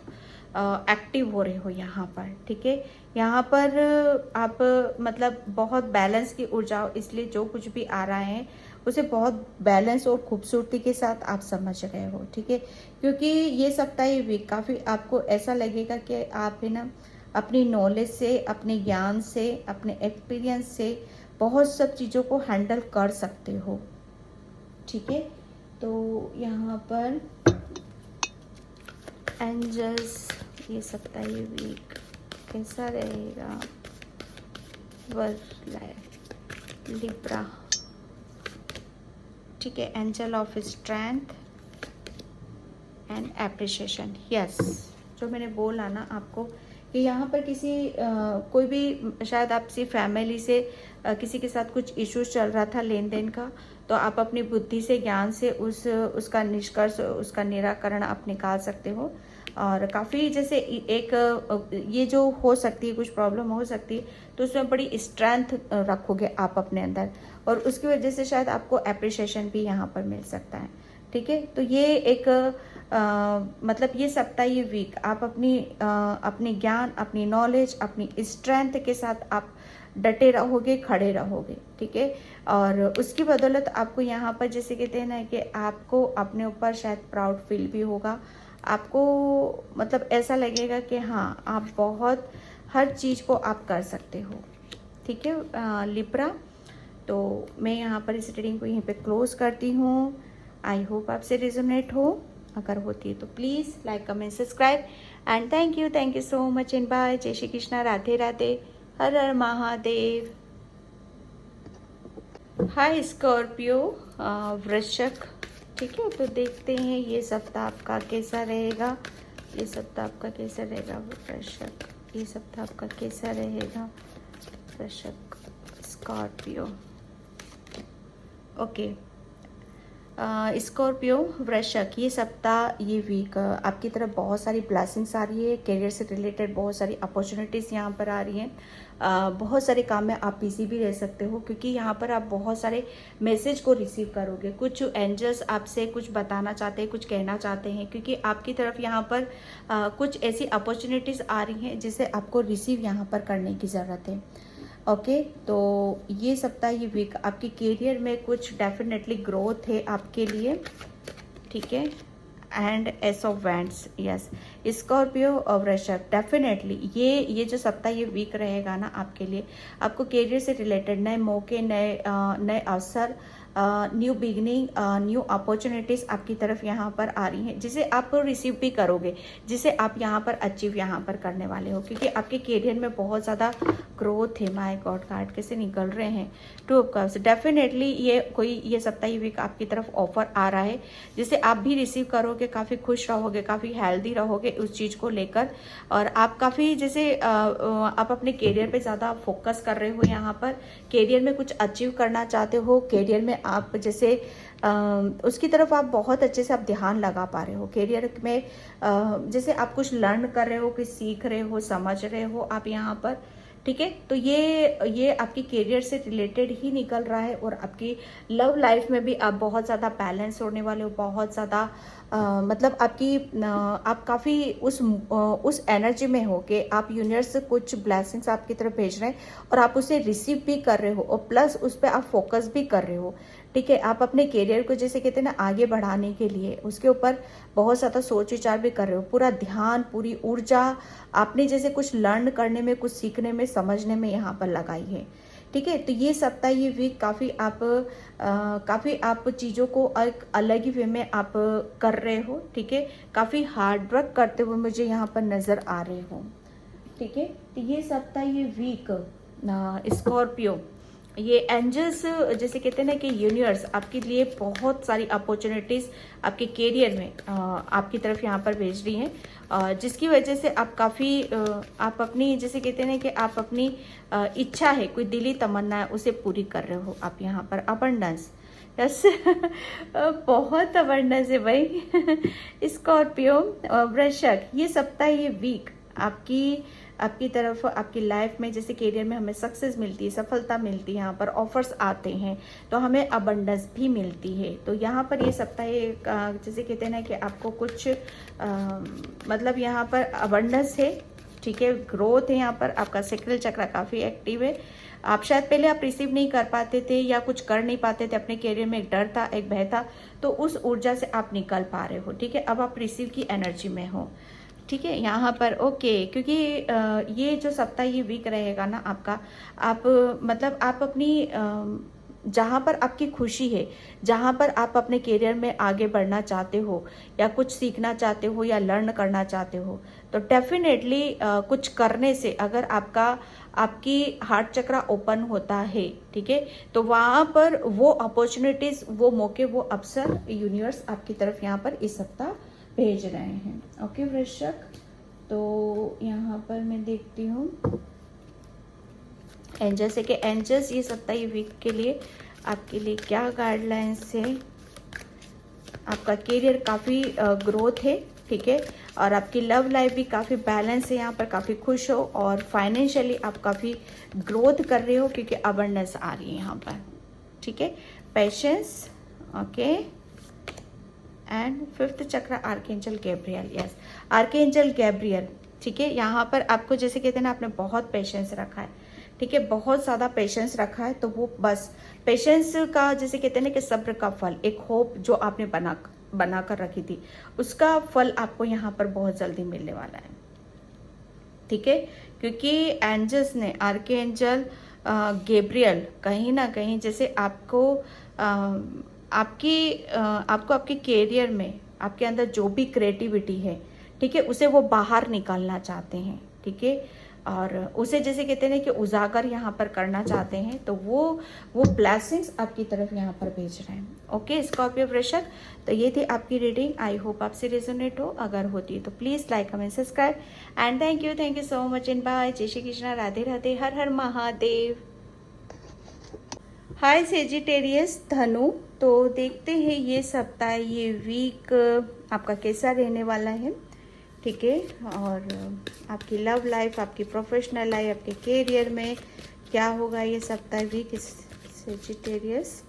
एक्टिव हो रहे हो यहाँ पर, ठीक है। यहाँ पर आप मतलब बहुत बैलेंस की ऊर्जा, इसलिए जो कुछ भी आ रहा है उसे बहुत बैलेंस और खूबसूरती के साथ आप समझ रहे हो, ठीक है। क्योंकि ये सप्ताह वीक काफ़ी आपको ऐसा लगेगा कि आप है ना अपनी नॉलेज से, अपने ज्ञान से, अपने एक्सपीरियंस से बहुत सब चीज़ों को हैंडल कर सकते हो, ठीक है। तो यहाँ पर एंजल्स, ये सप्ताह वीक कैसा रहेगा? वर्क लाइफ, लिब्रा, ठीक है। Angel of strength and appreciation, yes, जो मैंने बोला ना आपको कि यहाँ पर कोई भी शायद आपसी फैमिली से किसी के साथ कुछ इश्यूज चल रहा था लेन देन का, तो आप अपनी बुद्धि से, ज्ञान से उसका निष्कर्ष, उसका निराकरण आप निकाल सकते हो। और काफ़ी जैसे ये जो हो सकती है, कुछ प्रॉब्लम हो सकती है, तो उसमें बड़ी स्ट्रेंथ रखोगे आप अपने अंदर, और उसकी वजह से शायद आपको अप्रिशिएशन भी यहाँ पर मिल सकता है। ठीक है, तो ये एक मतलब ये सप्ताह, ये वीक आप अपनी ज्ञान, अपनी नॉलेज, अपनी स्ट्रेंथ के साथ आप डटे रहोगे, खड़े रहोगे। ठीक है, और उसकी बदौलत आपको यहाँ पर जैसे कहते हैं ना कि आपको अपने ऊपर शायद प्राउड फील भी होगा। आपको मतलब ऐसा लगेगा कि हाँ, आप बहुत हर चीज़ को आप कर सकते हो। ठीक है लिब्रा, तो मैं यहाँ पर इस रीडिंग को यहीं पे क्लोज करती हूँ। आई होप आपसे रिजोनेट हो, अगर होती है तो please like, comment, subscribe and thank you so much and bye. जय श्री कृष्णा, राधे राधे, हर हर महादेव। हाय स्कॉर्पियो, वृश्चिक। ठीक है, तो देखते हैं ये सप्ताह आपका कैसा रहेगा। ये सप्ताह आपका कैसा रहेगा वृश्चिक, ये सप्ताह आपका कैसा रहेगा वृश्चिक, स्कॉर्पियो। ओके, स्कॉर्पियो वृश्चिक, ये सप्ताह, ये वीक आपकी तरफ बहुत सारी ब्लेसिंग्स आ रही है। करियर से रिलेटेड बहुत सारी अपॉर्चुनिटीज़ यहाँ पर आ रही हैं। बहुत सारे काम में आप बिजी भी रह सकते हो, क्योंकि यहाँ पर आप बहुत सारे मैसेज को रिसीव करोगे। कुछ एंजल्स आपसे कुछ बताना चाहते हैं, कुछ कहना चाहते हैं, क्योंकि आपकी तरफ यहाँ पर कुछ ऐसी अपॉर्चुनिटीज़ आ रही हैं जिसे आपको रिसीव यहाँ पर करने की ज़रूरत है। ओके, तो ये सप्ताह, ये वीक आपके करियर में कुछ डेफिनेटली ग्रोथ है आपके लिए। ठीक है, and S of wands, yes Scorpio और वृश्चिक, डेफिनेटली ये जो सप्ताह, ये वीक रहेगा ना आपके लिए, आपको करियर से रिलेटेड नए मौके, नए अवसर, न्यू बिगनिंग, न्यू अपॉर्चुनिटीज़ आपकी तरफ यहाँ पर आ रही हैं, जिसे आप रिसीव भी करोगे, जिसे आप यहाँ पर अचीव यहाँ पर करने वाले हो, क्योंकि आपके करियर में बहुत ज़्यादा ग्रोथ है। माय गॉड, कार्ड कैसे निकल रहे हैं, 2 ऑफ कप्स। डेफिनेटली ये सप्ताह, ये वीक आपकी तरफ ऑफर आ रहा है, जिसे आप भी रिसीव करोगे, काफ़ी खुश रहोगे, काफ़ी हेल्दी रहोगे उस चीज़ को लेकर, और आप काफ़ी जैसे आप अपने करियर पे ज़्यादा फोकस कर रहे हो। यहाँ पर करियर में कुछ अचीव करना चाहते हो, करियर में आप जैसे उसकी तरफ आप बहुत अच्छे से आप ध्यान लगा पा रहे हो। करियर में जैसे आप कुछ लर्न कर रहे हो, कुछ सीख रहे हो, समझ रहे हो आप यहाँ पर। ठीक है, तो ये आपकी करियर से रिलेटेड ही निकल रहा है, और आपकी लव लाइफ में भी आप बहुत ज़्यादा बैलेंस होने वाले हो, बहुत ज़्यादा मतलब आप काफ़ी उस एनर्जी में हो कि आप यूनिवर्स से कुछ ब्लेसिंग्स आपकी तरफ भेज रहे हैं, और आप उसे रिसीव भी कर रहे हो, और प्लस उस पर आप फोकस भी कर रहे हो। ठीक है, आप अपने करियर को जैसे कहते हैं ना आगे बढ़ाने के लिए उसके ऊपर बहुत ज़्यादा सोच विचार भी कर रहे हो। पूरा ध्यान, पूरी ऊर्जा आपने जैसे कुछ लर्न करने में, कुछ सीखने में, समझने में यहाँ पर लगाई है। ठीक है, तो ये सप्ताह, ये वीक काफ़ी आप चीज़ों को एक अलग ही वे में आप कर रहे हो। ठीक है, काफ़ी हार्ड वर्क करते हुए मुझे यहाँ पर नज़र आ रहे हो। ठीक है, तो ये सप्ताह, ये वीक स्कॉर्पियो, ये एंजल्स जैसे कहते हैं ना कि यूनिवर्स आपके लिए बहुत सारी अपॉर्चुनिटीज़ आपके करियर में आपकी तरफ यहाँ पर भेज रही हैं, जिसकी वजह से आप काफ़ी आप अपनी जैसे कहते हैं ना कि आप अपनी इच्छा है, कोई दिली तमन्ना है, उसे पूरी कर रहे हो आप यहाँ पर। अबंडेंस, यस बहुत अबंडेंस है भाई। स्कॉर्पियो वृश्चिक, ये सप्ताह, ये वीक आपकी तरफ, आपकी लाइफ में जैसे करियर में हमें सक्सेस मिलती है, सफलता मिलती है, यहाँ पर ऑफर्स आते हैं, तो हमें अबंडेंस भी मिलती है। तो यहाँ पर ये सप्ताह जैसे कहते हैं ना कि आपको कुछ मतलब यहाँ पर अबंडेंस है। ठीक है, ग्रोथ है यहाँ पर, आपका सेक्रल चक्र काफ़ी एक्टिव है। आप शायद पहले आप रिसीव नहीं कर पाते थे या कुछ कर नहीं पाते थे, अपने करियर में एक डर था, एक भय था, तो उस ऊर्जा से आप निकल पा रहे हो। ठीक है, अब आप रिसीव की एनर्जी में हो। ठीक है, यहाँ पर ओके, क्योंकि ये जो सप्ताह, ये वीक रहेगा ना आपका, आप मतलब आप अपनी जहाँ पर आपकी खुशी है, जहाँ पर आप अपने करियर में आगे बढ़ना चाहते हो, या कुछ सीखना चाहते हो, या लर्न करना चाहते हो, तो डेफिनेटली कुछ करने से अगर आपकी हार्ट चक्र ओपन होता है, ठीक है, तो वहाँ पर वो अपॉर्चुनिटीज़, वो मौके, वो अवसर यूनिवर्स आपकी तरफ यहाँ पर इस सप्ताह भेज रहे हैं। ओके वृश्चिक, तो यहाँ पर मैं देखती हूँ एंजल से कि एंजल्स ये 27 वीक के लिए आपके लिए क्या गाइडलाइंस है। आपका करियर काफ़ी ग्रोथ है, ठीक है, और आपकी लव लाइफ भी काफ़ी बैलेंस है, यहाँ पर काफ़ी खुश हो, और फाइनेंशियली आप काफ़ी ग्रोथ कर रहे हो क्योंकि अबंडेंस आ रही है यहाँ पर, ठीक है। पेशेंस, ओके, एंड फिफ्थ चक्र archangel Gabriel, yes archangel Gabriel, ठीक है। यहाँ पर आपको जैसे कहते हैं ना, आपने बहुत पेशेंस रखा है, ठीक है, बहुत ज़्यादा पेशेंस रखा है, तो वो बस पेशेंस का जैसे कहते हैं ना कि सब्र का फल, एक होप जो आपने बना कर रखी थी, उसका फल आपको यहाँ पर बहुत जल्दी मिलने वाला है, ठीक है। क्योंकि एंजल्स ने, आर्कएंजल गैब्रियल कहीं ना कहीं जैसे आपको आपके करियर में आपके अंदर जो भी क्रिएटिविटी है, ठीक है, उसे वो बाहर निकालना चाहते हैं, ठीक है, और उसे जैसे कहते हैं कि उजागर यहाँ पर करना चाहते हैं, तो वो ब्लेसिंग्स आपकी तरफ यहाँ पर भेज रहे हैं। ओके स्कॉर्पियो वृश्चिक, तो ये थी आपकी रीडिंग। आई होप आपसे रेजोनेट हो, अगर होती है तो please like comment subscribe and thank you so much in by. जय श्री कृष्णा, राधे राधे, हर हर महादेव। हाय सेजिटेरियस धनु, तो देखते हैं ये सप्ताह, ये वीक आपका कैसा रहने वाला है, ठीक है, और आपकी लव लाइफ, आपकी प्रोफेशनल लाइफ, आपके करियर में क्या होगा ये सप्ताह वीक सेजिटेरियस,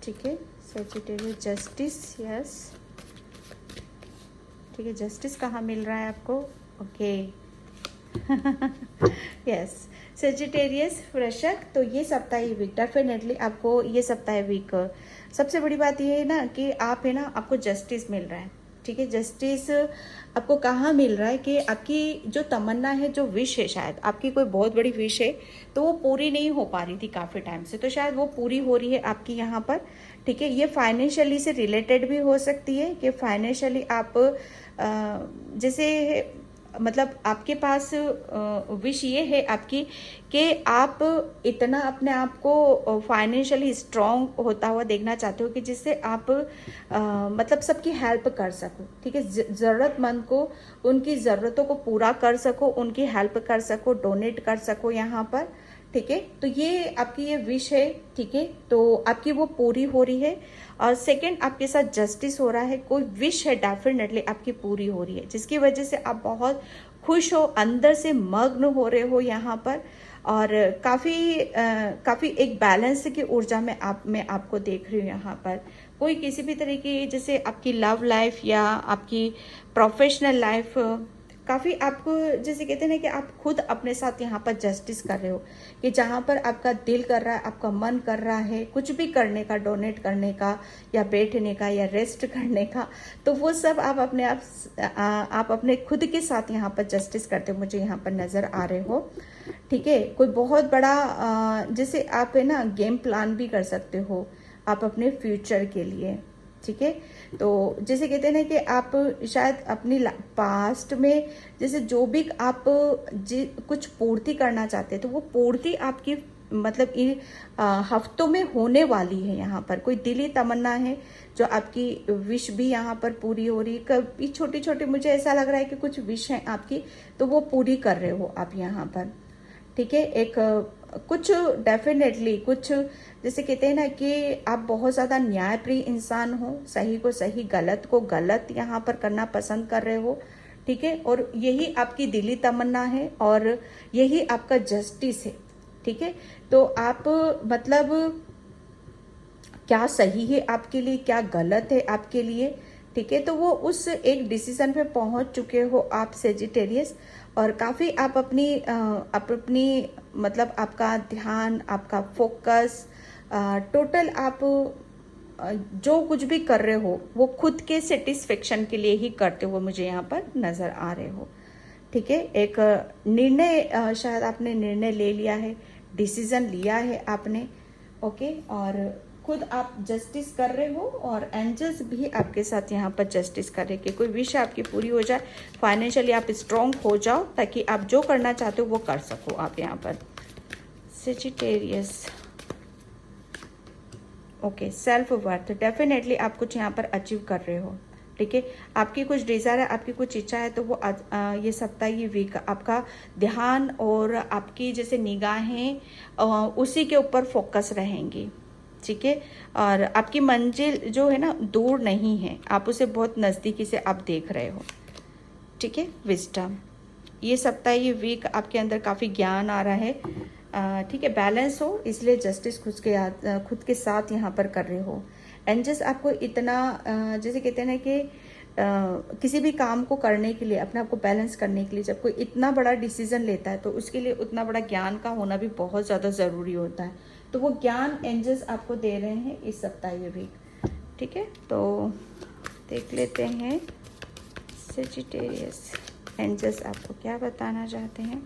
ठीक है। सेजिटेरियस जस्टिस, यस, ठीक है, जस्टिस कहाँ मिल रहा है आपको, ओके यस सेजिटेरियस वृश्चिक, तो ये सप्ताह वीक डेफिनेटली आपको ये सप्ताह वीक सबसे बड़ी बात ये है ना कि आप है ना, आपको जस्टिस मिल रहा है, ठीक है। जस्टिस आपको कहाँ मिल रहा है कि आपकी जो तमन्ना है, जो विश है, शायद आपकी कोई बहुत बड़ी विश है, तो वो पूरी नहीं हो पा रही थी काफ़ी टाइम से, तो शायद वो पूरी हो रही है आपकी यहाँ पर, ठीक है। ये फाइनेंशियली से रिलेटेड भी हो सकती है कि फाइनेंशियली आप जैसे मतलब आपके पास विश ये है आपकी कि आप इतना अपने आप को फाइनेंशियली स्ट्रांग होता हुआ देखना चाहते हो कि जिससे आप मतलब सबकी हेल्प कर सको, ठीक है, ज़रूरतमंद को उनकी ज़रूरतों को पूरा कर सको, उनकी हेल्प कर सको, डोनेट कर सको यहाँ पर, ठीक है। तो ये आपकी ये विश है, ठीक है, तो आपकी वो पूरी हो रही है। और सेकंड, आपके साथ जस्टिस हो रहा है, कोई विश है डेफिनेटली आपकी पूरी हो रही है, जिसकी वजह से आप बहुत खुश हो, अंदर से मग्न हो रहे हो यहाँ पर, और काफ़ी एक बैलेंस की ऊर्जा में मैं आपको देख रही हूँ यहाँ पर। कोई किसी भी तरह की जैसे आपकी लव लाइफ या आपकी प्रोफेशनल लाइफ काफ़ी आपको जैसे कहते हैं ना कि आप खुद अपने साथ यहाँ पर जस्टिस कर रहे हो, कि जहाँ पर आपका दिल कर रहा है, आपका मन कर रहा है कुछ भी करने का, डोनेट करने का या बैठने का या रेस्ट करने का, तो वो सब आप अपने खुद के साथ यहाँ पर जस्टिस करते हो, मुझे यहाँ पर नज़र आ रहे हो, ठीक है। कोई बहुत बड़ा जैसे आप है ना गेम प्लान भी कर सकते हो आप अपने फ्यूचर के लिए, ठीक है। तो जैसे कहते हैं ना कि आप शायद अपनी पास्ट में जैसे जो भी आप कुछ पूर्ति करना चाहते हैं, तो वो पूर्ति आपकी मतलब इन हफ्तों में होने वाली है। यहाँ पर कोई दिली तमन्ना है जो आपकी विश भी यहाँ पर पूरी हो रही, कभी छोटी छोटी मुझे ऐसा लग रहा है कि कुछ विश हैं आपकी, तो वो पूरी कर रहे हो आप यहाँ पर, ठीक है। एक कुछ डेफिनेटली कुछ जैसे कहते हैं ना कि आप बहुत ज़्यादा न्यायप्रिय इंसान हो, सही को सही, गलत को गलत यहाँ पर करना पसंद कर रहे हो, ठीक है, और यही आपकी दिली तमन्ना है और यही आपका जस्टिस है, ठीक है। तो आप मतलब क्या सही है आपके लिए, क्या गलत है आपके लिए, ठीक है, तो वो उस एक डिसीजन पे पहुंच चुके हो आप सेजिटेरियस, और काफ़ी आप अपनी मतलब आपका ध्यान, आपका फोकस टोटल आप जो कुछ भी कर रहे हो वो खुद के सेटिस्फेक्शन के लिए ही करते हुए मुझे यहाँ पर नज़र आ रहे हो, ठीक है। एक निर्णय शायद आपने निर्णय ले लिया है, डिसीजन लिया है आपने, ओके, और खुद आप जस्टिस कर रहे हो और एंजल्स भी आपके साथ यहाँ पर जस्टिस कर रहे हैं कि कोई विश आपकी पूरी हो जाए, फाइनेंशियली आप स्ट्रांग हो जाओ ताकि आप जो करना चाहते हो वो कर सको आप यहाँ पर। Sagittarius, okay, self worth, definitely आप कुछ यहाँ पर अचीव कर रहे हो, ठीक है। आपकी कुछ डिज़ायर है, आपकी कुछ इच्छा है, तो वो ये सप्ताह, ये वीक आपका ध्यान और आपकी जैसे निगाहें उसी के ऊपर फोकस रहेंगी, ठीक है। और आपकी मंजिल जो है ना दूर नहीं है, आप उसे बहुत नज़दीकी से आप देख रहे हो, ठीक है। विजडम, ये सप्ताह, ये वीक आपके अंदर काफ़ी ज्ञान आ रहा है, ठीक है। बैलेंस हो, इसलिए जस्टिस खुद के साथ यहाँ पर कर रहे हो। एंजल्स आपको इतना जैसे कहते हैं ना कि किसी भी काम को करने के लिए, अपने आप को बैलेंस करने के लिए, जब कोई इतना बड़ा डिसीजन लेता है तो उसके लिए उतना बड़ा ज्ञान का होना भी बहुत ज़्यादा ज़रूरी होता है। तो वो ज्ञान एंजल्स आपको दे रहे हैं इस सप्ताह, ये वीक, ठीक है। तो देख लेते हैं सेजिटेरियस, एंजल्स आपको क्या बताना चाहते हैं।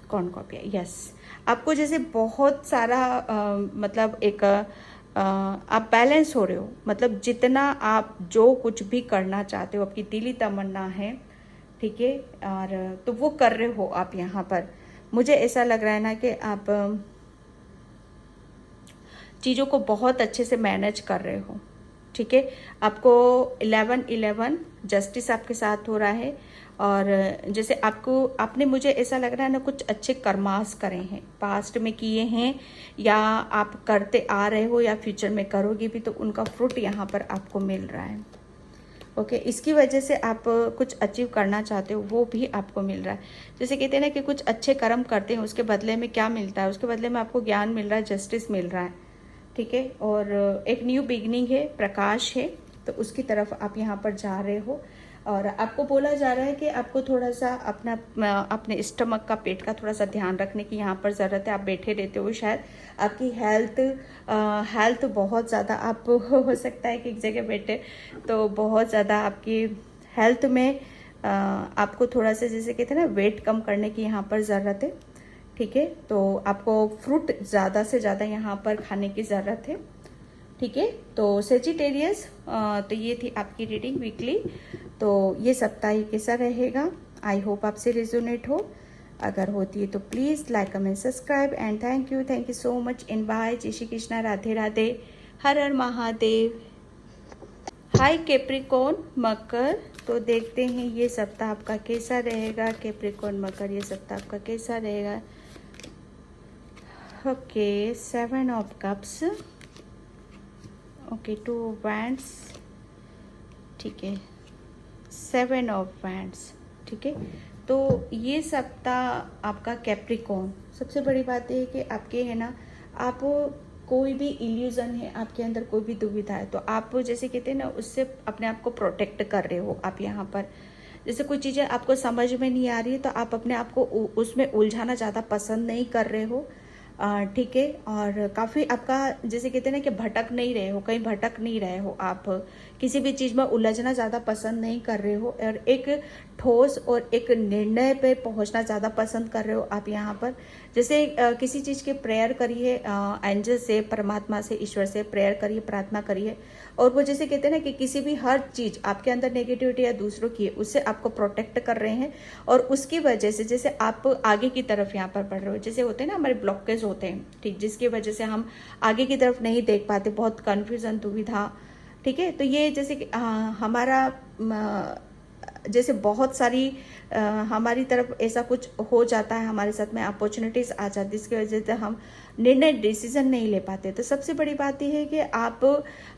कौन कॉपी है? यस, आपको जैसे बहुत सारा मतलब एक आप बैलेंस हो रहे हो, मतलब जितना आप जो कुछ भी करना चाहते हो, आपकी दिली तमन्ना है, ठीक है, और तो वो कर रहे हो आप यहाँ पर। मुझे ऐसा लग रहा है ना कि आप चीज़ों को बहुत अच्छे से मैनेज कर रहे हो, ठीक है। आपको 11-11 जस्टिस आपके साथ हो रहा है, और जैसे आपने मुझे ऐसा लग रहा है ना कुछ अच्छे कर्मास करे हैं, पास्ट में किए हैं, या आप करते आ रहे हो, या फ्यूचर में करोगे भी, तो उनका फ्रूट यहाँ पर आपको मिल रहा है, ओके। इसकी वजह से आप कुछ अचीव करना चाहते हो, वो भी आपको मिल रहा है। जैसे कहते हैं ना कि कुछ अच्छे कर्म करते हैं, उसके बदले में क्या मिलता है? उसके बदले में आपको ज्ञान मिल रहा है, जस्टिस मिल रहा है, ठीक है। और एक न्यू बिगनिंग है, प्रकाश है, तो उसकी तरफ आप यहाँ पर जा रहे हो। और आपको बोला जा रहा है कि आपको थोड़ा सा अपने स्टमक का, पेट का थोड़ा सा ध्यान रखने की यहाँ पर ज़रूरत है। आप बैठे रहते हो, शायद आपकी हेल्थ बहुत ज़्यादा, आप हो सकता है कि एक जगह बैठे तो बहुत ज़्यादा आपकी हेल्थ में आपको थोड़ा सा जैसे कहते हैं ना वेट कम करने की यहाँ पर ज़रूरत है, ठीक है। तो आपको फ्रूट ज़्यादा से ज़्यादा यहाँ पर खाने की ज़रूरत है, ठीक है। तो सेजिटेरियस, तो ये थी आपकी रीडिंग वीकली। तो ये सप्ताह ही कैसा रहेगा, आई होप आपसे रिजोनेट हो। अगर होती है तो please like, comment, subscribe, and thank you so much in by. जय श्री कृष्णा, राधे राधे, हर हर महादेव। हाय कैप्रिकॉर्न मकर, तो देखते हैं ये सप्ताह आपका कैसा रहेगा। कैप्रिकॉर्न मकर, ये सप्ताह आपका कैसा रहेगा। Okay, 7 of cups, okay, 2 wands, ठीक है, 7 ऑफ वैंड्स, ठीक है। तो ये सप्ताह आपका कैप्रिकॉर्न, सबसे बड़ी बात है कि आपके है ना, आप कोई भी इल्यूजन है आपके अंदर, कोई भी दुविधा है, तो आप जैसे कहते हैं ना उससे अपने आप को प्रोटेक्ट कर रहे हो आप यहाँ पर। जैसे कोई चीज़ें आपको समझ में नहीं आ रही है तो आप अपने आप को उसमें उलझाना ज़्यादा पसंद नहीं कर रहे हो, ठीक है। और काफ़ी आपका जैसे कहते हैं ना कि भटक नहीं रहे हो, कहीं भटक नहीं रहे हो, आप किसी भी चीज़ में उलझना ज़्यादा पसंद नहीं कर रहे हो, और एक ठोस और एक निर्णय पे पहुंचना ज़्यादा पसंद कर रहे हो आप यहाँ पर। जैसे किसी चीज़ की प्रेयर करिए, एंजल से, परमात्मा से, ईश्वर से प्रेयर करिए, प्रार्थना करिए, और वो जैसे कहते हैं ना कि किसी भी हर चीज़ आपके अंदर नेगेटिविटी या दूसरों की है उससे आपको प्रोटेक्ट कर रहे हैं, और उसकी वजह से जैसे आप आगे की तरफ यहाँ पर बढ़ रहे हो। जैसे होते हैं ना हमारे ब्लॉकेज होते हैं, ठीक, जिसकी वजह से हम आगे की तरफ नहीं देख पाते, बहुत कन्फ्यूजन, दुविधा, ठीक है। तो ये जैसे कि हमारा जैसे बहुत सारी हमारी तरफ ऐसा कुछ हो जाता है, हमारे साथ में अपॉर्चुनिटीज़ आ जाती है, जिसकी वजह से हम निर्णय, डिसीजन नहीं ले पाते। तो सबसे बड़ी बात यह है कि आप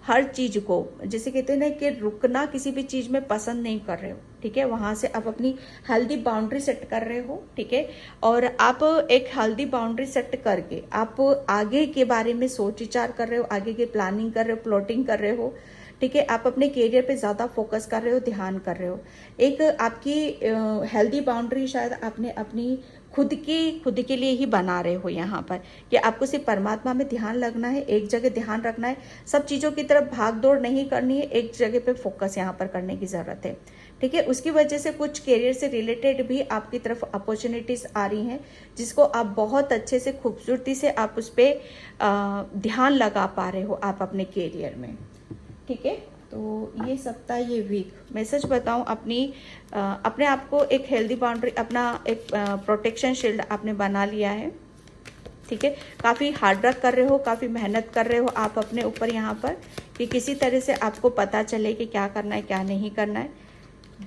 हर चीज़ को जैसे कहते हैं ना कि रुकना किसी भी चीज़ में पसंद नहीं कर रहे हो, ठीक है। वहाँ से आप अपनी हेल्दी बाउंड्री सेट कर रहे हो, ठीक है। और आप एक हेल्दी बाउंड्री सेट करके आप आगे के बारे में सोच विचार कर रहे हो, आगे की प्लानिंग कर रहे हो, प्लॉटिंग कर रहे हो, ठीक है। आप अपने करियर पे ज़्यादा फोकस कर रहे हो, ध्यान कर रहे हो। एक आपकी हेल्दी बाउंड्री शायद आपने अपनी खुद के लिए ही बना रहे हो यहाँ पर, कि आपको सिर्फ परमात्मा में ध्यान लगना है, एक जगह ध्यान रखना है, सब चीज़ों की तरफ भाग दौड़ नहीं करनी है, एक जगह पे फोकस यहाँ पर करने की ज़रूरत है, ठीक है। उसकी वजह से कुछ करियर से रिलेटेड भी आपकी तरफ अपॉर्चुनिटीज़ आ रही हैं, जिसको आप बहुत अच्छे से, खूबसूरती से आप उस पर ध्यान लगा पा रहे हो आप अपने करियर में, ठीक है। तो ये सप्ताह, ये वीक, मैं सच बताऊं, अपने आप को एक हेल्दी बाउंड्री, अपना एक प्रोटेक्शन शील्ड आपने बना लिया है, ठीक है। काफ़ी हार्ड वर्क कर रहे हो, काफ़ी मेहनत कर रहे हो आप अपने ऊपर यहाँ पर, कि किसी तरह से आपको पता चले कि क्या करना है क्या नहीं करना है।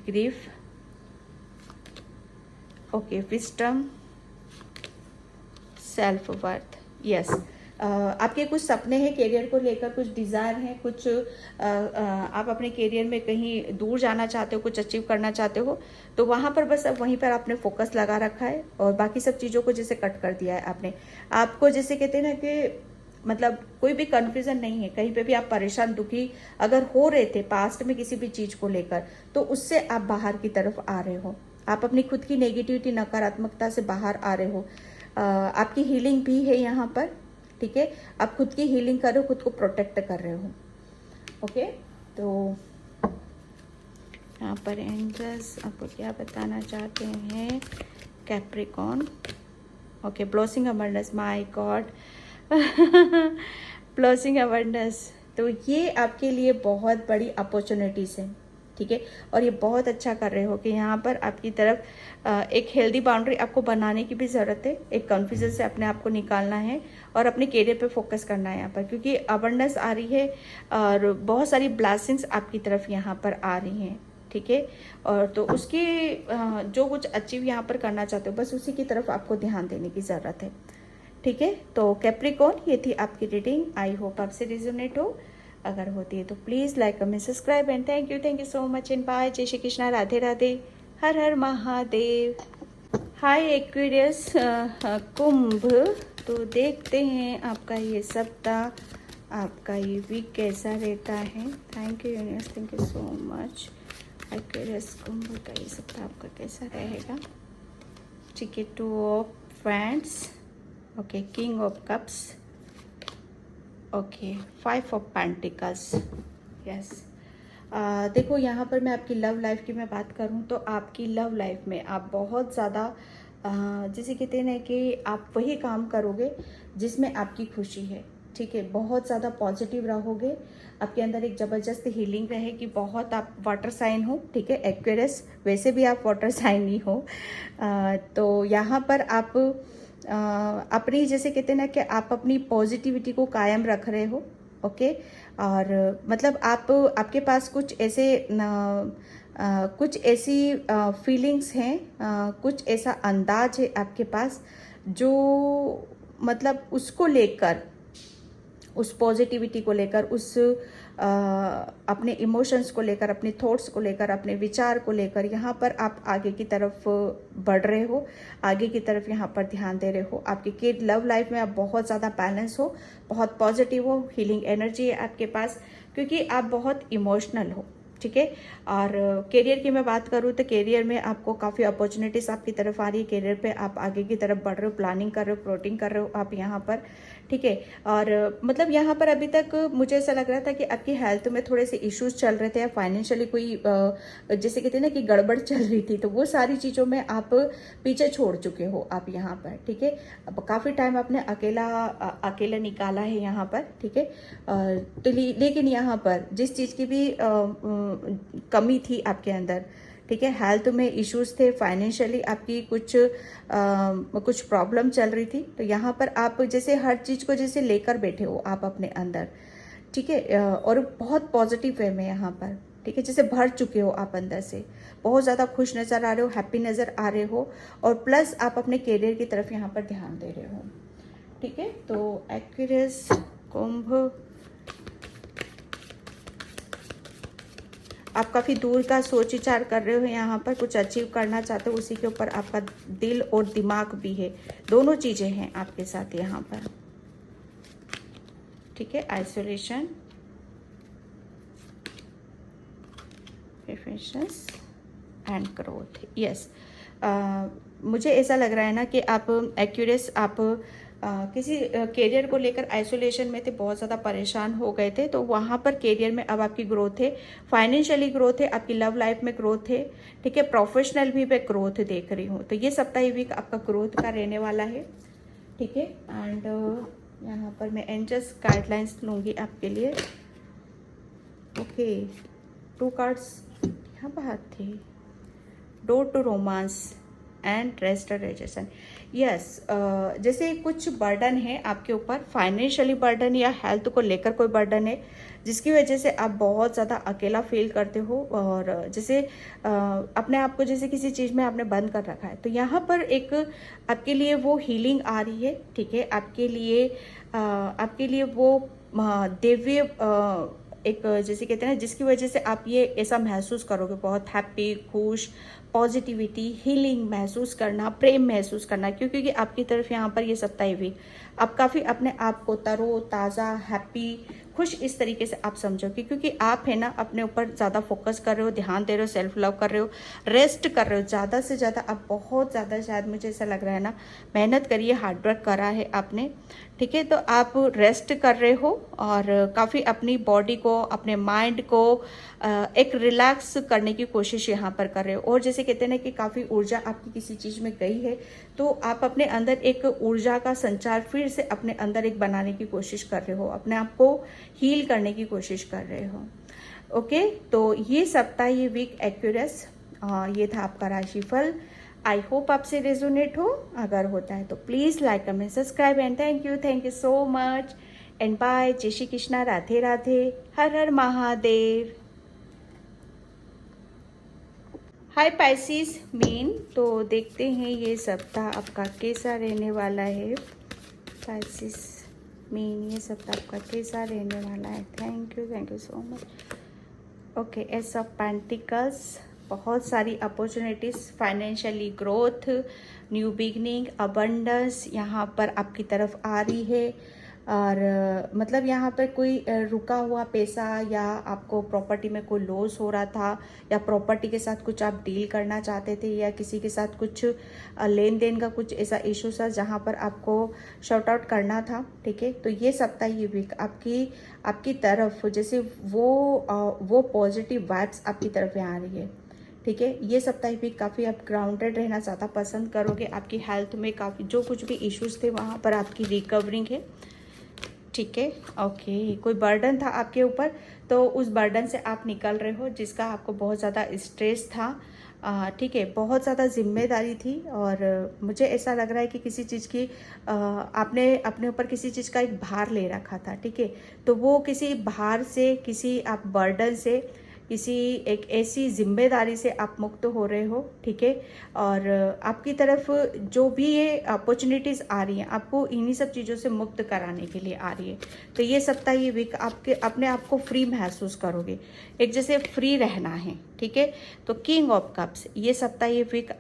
Grief, okay, wisdom, self worth, yes. आपके कुछ सपने हैं करियर को लेकर, कुछ डिज़ायर हैं, कुछ आप अपने करियर में कहीं दूर जाना चाहते हो, कुछ अचीव करना चाहते हो, तो वहाँ पर बस अब वहीं पर आपने फोकस लगा रखा है और बाकी सब चीज़ों को जैसे कट कर दिया है आपने। आपको जैसे कहते हैं ना कि मतलब कोई भी कन्फ्यूजन नहीं है, कहीं पे भी आप परेशान दुखी अगर हो रहे थे पास्ट में किसी भी चीज़ को लेकर, तो उससे आप बाहर की तरफ आ रहे हो। आप अपनी खुद की नेगेटिविटी, नकारात्मकता से बाहर आ रहे हो। आपकी हीलिंग भी है यहाँ पर, ठीक है। आप खुद की हीलिंग कर रहे हो, खुद को प्रोटेक्ट कर रहे हो। ओके, तो यहाँ पर एंजल्स आपको क्या बताना चाहते हैं? Capricorn, okay, blessing abundance, my god, blessing abundance. तो ये आपके लिए बहुत बड़ी अपॉर्चुनिटीज़ है, ठीक है। और ये बहुत अच्छा कर रहे हो कि यहाँ पर आपकी तरफ एक हेल्दी बाउंड्री आपको बनाने की भी ज़रूरत है, एक कन्फ्यूजन से अपने आप को निकालना है और अपने करियर पे फोकस करना है यहाँ पर, क्योंकि अबंडेंस आ रही है और बहुत सारी ब्लेसिंग्स आपकी तरफ यहाँ पर आ रही हैं, ठीक है। और तो उसकी जो कुछ अचीव यहाँ पर करना चाहते हो, बस उसी की तरफ आपको ध्यान देने की ज़रूरत है, ठीक है। तो कैप्रिकॉर्न, ये थी आपकी रीडिंग। आई होप आपसे रिजोनेट हो। अगर होती है तो please like, comment, subscribe and thank you so much and bye. जय श्री कृष्णा, राधे राधे, हर हर महादेव। हाय एक्वेरियस कुंभ, तो देखते हैं आपका ये सप्ताह, आपका ये वीक कैसा रहता है। Thank you universe, thank you so much. Aquarius Kumbh का ये सप्ताह आपका कैसा रहेगा, ठीक है। 2 of friends, okay, king of cups, okay, 5 of pentacles, yes. देखो यहाँ पर मैं आपकी लव लाइफ की मैं बात करूँ तो आपकी लव लाइफ में आप बहुत ज़्यादा जैसे कहते हैं ना कि आप वही काम करोगे जिसमें आपकी खुशी है, ठीक है। बहुत ज़्यादा पॉजिटिव रहोगे, आपके अंदर एक ज़बरदस्त हीलिंग रहेगी। बहुत आप वाटर साइन हो, ठीक है, एक्वेरियस, वैसे भी आप वाटर साइन ही हो। तो यहाँ पर आप अपनी जैसे कहते हैं ना कि आप अपनी पॉजिटिविटी को कायम रख रहे हो, ओके। और मतलब आप आपके पास कुछ ऐसे कुछ ऐसी फीलिंग्स हैं, कुछ ऐसा अंदाज है आपके पास जो मतलब उसको लेकर, उस पॉजिटिविटी को लेकर, उस अपने इमोशंस को लेकर, अपने थॉट्स को लेकर, अपने विचार को लेकर यहाँ पर आप आगे की तरफ बढ़ रहे हो, आगे की तरफ यहाँ पर ध्यान दे रहे हो। आपके लव लाइफ में आप बहुत ज़्यादा बैलेंस हो, बहुत पॉजिटिव हो, हीलिंग एनर्जी है आपके पास, क्योंकि आप बहुत इमोशनल हो, ठीक है। और करियर की मैं बात करूँ तो करियर में आपको काफ़ी अपॉर्चुनिटीज़ आपकी तरफ आ रही है। करियर पे आप आगे की तरफ बढ़ रहे हो, प्लानिंग कर रहे हो, प्लॉटिंग कर रहे हो आप यहाँ पर, ठीक है। और मतलब यहाँ पर अभी तक मुझे ऐसा लग रहा था कि आपकी हेल्थ में थोड़े से इश्यूज चल रहे थे या फाइनेंशियली कोई जैसे कहते हैं ना कि गड़बड़ चल रही थी, तो वो सारी चीज़ों में आप पीछे छोड़ चुके हो आप यहाँ पर, ठीक है। अब काफ़ी टाइम आपने अकेला निकाला है यहाँ पर, ठीक है। तो लेकिन यहाँ पर जिस चीज़ की भी कमी थी आपके अंदर, ठीक है, हेल्थ में इश्यूज थे, फाइनेंशियली आपकी कुछ प्रॉब्लम चल रही थी, तो यहाँ पर आप जैसे हर चीज़ को जैसे लेकर बैठे हो आप अपने अंदर, ठीक है। और बहुत पॉजिटिव वे में यहाँ पर, ठीक है, जैसे भर चुके हो आप अंदर से, बहुत ज़्यादा खुश नज़र आ रहे हो, हैप्पी नज़र आ रहे हो, और प्लस आप अपने करियर की तरफ यहाँ पर ध्यान दे रहे हो, ठीक है। तो एक्वेरियस कुंभ, आप काफ़ी दूर का सोच विचार कर रहे हो यहाँ पर, कुछ अचीव करना चाहते हो, उसी के ऊपर आपका दिल और दिमाग भी है, दोनों चीज़ें हैं आपके साथ यहाँ पर, ठीक है। Isolation, preference and growth, yes. मुझे ऐसा लग रहा है ना कि आप एक्यूरेस, आप किसी करियर को लेकर आइसोलेशन में थे, बहुत ज़्यादा परेशान हो गए थे, तो वहाँ पर करियर में अब आपकी ग्रोथ है, फाइनेंशियली ग्रोथ है, आपकी लव लाइफ में ग्रोथ है, ठीक है। प्रोफेशनल भी मैं ग्रोथ देख रही हूँ, तो ये सप्ताह वीक आपका ग्रोथ का रहने वाला है, ठीक है। एंड यहाँ पर मैं एंजल्स गाइडलाइंस लूँगी आपके लिए, ओके। 2 कार्ड्स यहाँ बात थी, door to romance, and restoration. Yes, जैसे कुछ बर्डन है आपके ऊपर, फाइनेंशियली बर्डन या हेल्थ को लेकर कोई बर्डन है जिसकी वजह से आप बहुत ज़्यादा अकेला फील करते हो, और जैसे अपने आप को जैसे किसी चीज़ में आपने बंद कर रखा है, तो यहाँ पर एक आपके लिए वो हीलिंग आ रही है। ठीक है, आपके लिए वो दिव्य एक जैसे कहते हैं ना, जिसकी वजह से आप ये ऐसा महसूस करोगे, बहुत हैप्पी, खुश, पॉजिटिविटी, हीलिंग महसूस करना, प्रेम महसूस करना। क्योंकि आपकी तरफ यहाँ पर ये सप्ताह वीक आप काफ़ी अपने आप को तरो ताज़ा, हैप्पी, खुश इस तरीके से आप समझोगे, क्योंकि आप है ना अपने ऊपर ज़्यादा फोकस कर रहे हो, ध्यान दे रहे हो, सेल्फ लव कर रहे हो, रेस्ट कर रहे हो ज़्यादा से ज़्यादा। आप बहुत ज़्यादा, शायद मुझे ऐसा लग रहा है ना, मेहनत करिए, हार्डवर्क करा है आपने। ठीक है, तो आप रेस्ट कर रहे हो और काफ़ी अपनी बॉडी को, अपने माइंड को एक रिलैक्स करने की कोशिश यहाँ पर कर रहे हो। और जैसे कहते हैं ना कि काफ़ी ऊर्जा आपकी किसी चीज़ में गई है, तो आप अपने अंदर एक ऊर्जा का संचार फिर से अपने अंदर एक बनाने की कोशिश कर रहे हो, अपने आप को हील करने की कोशिश कर रहे हो। ओके, तो ये सप्ताह, ये वीक एक्यूरेस, ये था आपका राशिफल। आई होप आपसे रेजोनेट हो। अगर होता है तो please like, comment, subscribe and thank you so much and bye. जय श्री कृष्णा, राधे राधे, हर हर महादेव। हाय पाइसिस मीन, तो देखते हैं ये सप्ताह आपका कैसा रहने वाला है। पाइसिस मीन, ये सप्ताह आपका कैसा रहने वाला है। Thank you so much. Okay, S of pentacles, बहुत सारी opportunities, financially growth, new beginning, abundance यहाँ पर आपकी तरफ आ रही है। और मतलब यहाँ पर कोई रुका हुआ पैसा, या आपको प्रॉपर्टी में कोई लॉस हो रहा था, या प्रॉपर्टी के साथ कुछ आप डील करना चाहते थे, या किसी के साथ कुछ लेन देन का कुछ ऐसा इशू था जहाँ पर आपको शॉर्ट आउट करना था। ठीक है, तो ये सप्ताह, ये वीक आपकी तरफ जैसे वो पॉजिटिव वाइब्स आपकी तरफ यहाँ आ रही है। ठीक है, ये सप्ताह भी काफ़ी आप ग्राउंडेड रहना ज़्यादा पसंद करोगे। आपकी हेल्थ में काफ़ी जो कुछ भी इश्यूज थे वहाँ पर आपकी रिकवरिंग है। ठीक है, ओके, कोई बर्डन था आपके ऊपर, तो उस बर्डन से आप निकल रहे हो, जिसका आपको बहुत ज़्यादा स्ट्रेस था। ठीक है, बहुत ज़्यादा जिम्मेदारी थी, और मुझे ऐसा लग रहा है कि किसी चीज़ की आपने अपने ऊपर किसी चीज़ का एक भार ले रखा था। ठीक है, तो वो किसी भार से, किसी आप बर्डन से, किसी एक ऐसी जिम्मेदारी से आप मुक्त हो रहे हो। ठीक है, और आपकी तरफ जो भी ये अपॉर्चुनिटीज़ आ रही हैं, आपको इन्हीं सब चीज़ों से मुक्त कराने के लिए आ रही है। तो ये सप्ताह, ये वीक आपके अपने आप को फ्री महसूस करोगे, एक जैसे फ्री रहना है। ठीक है, तो किंग ऑफ कप्स, ये सप्ताह, ये वीक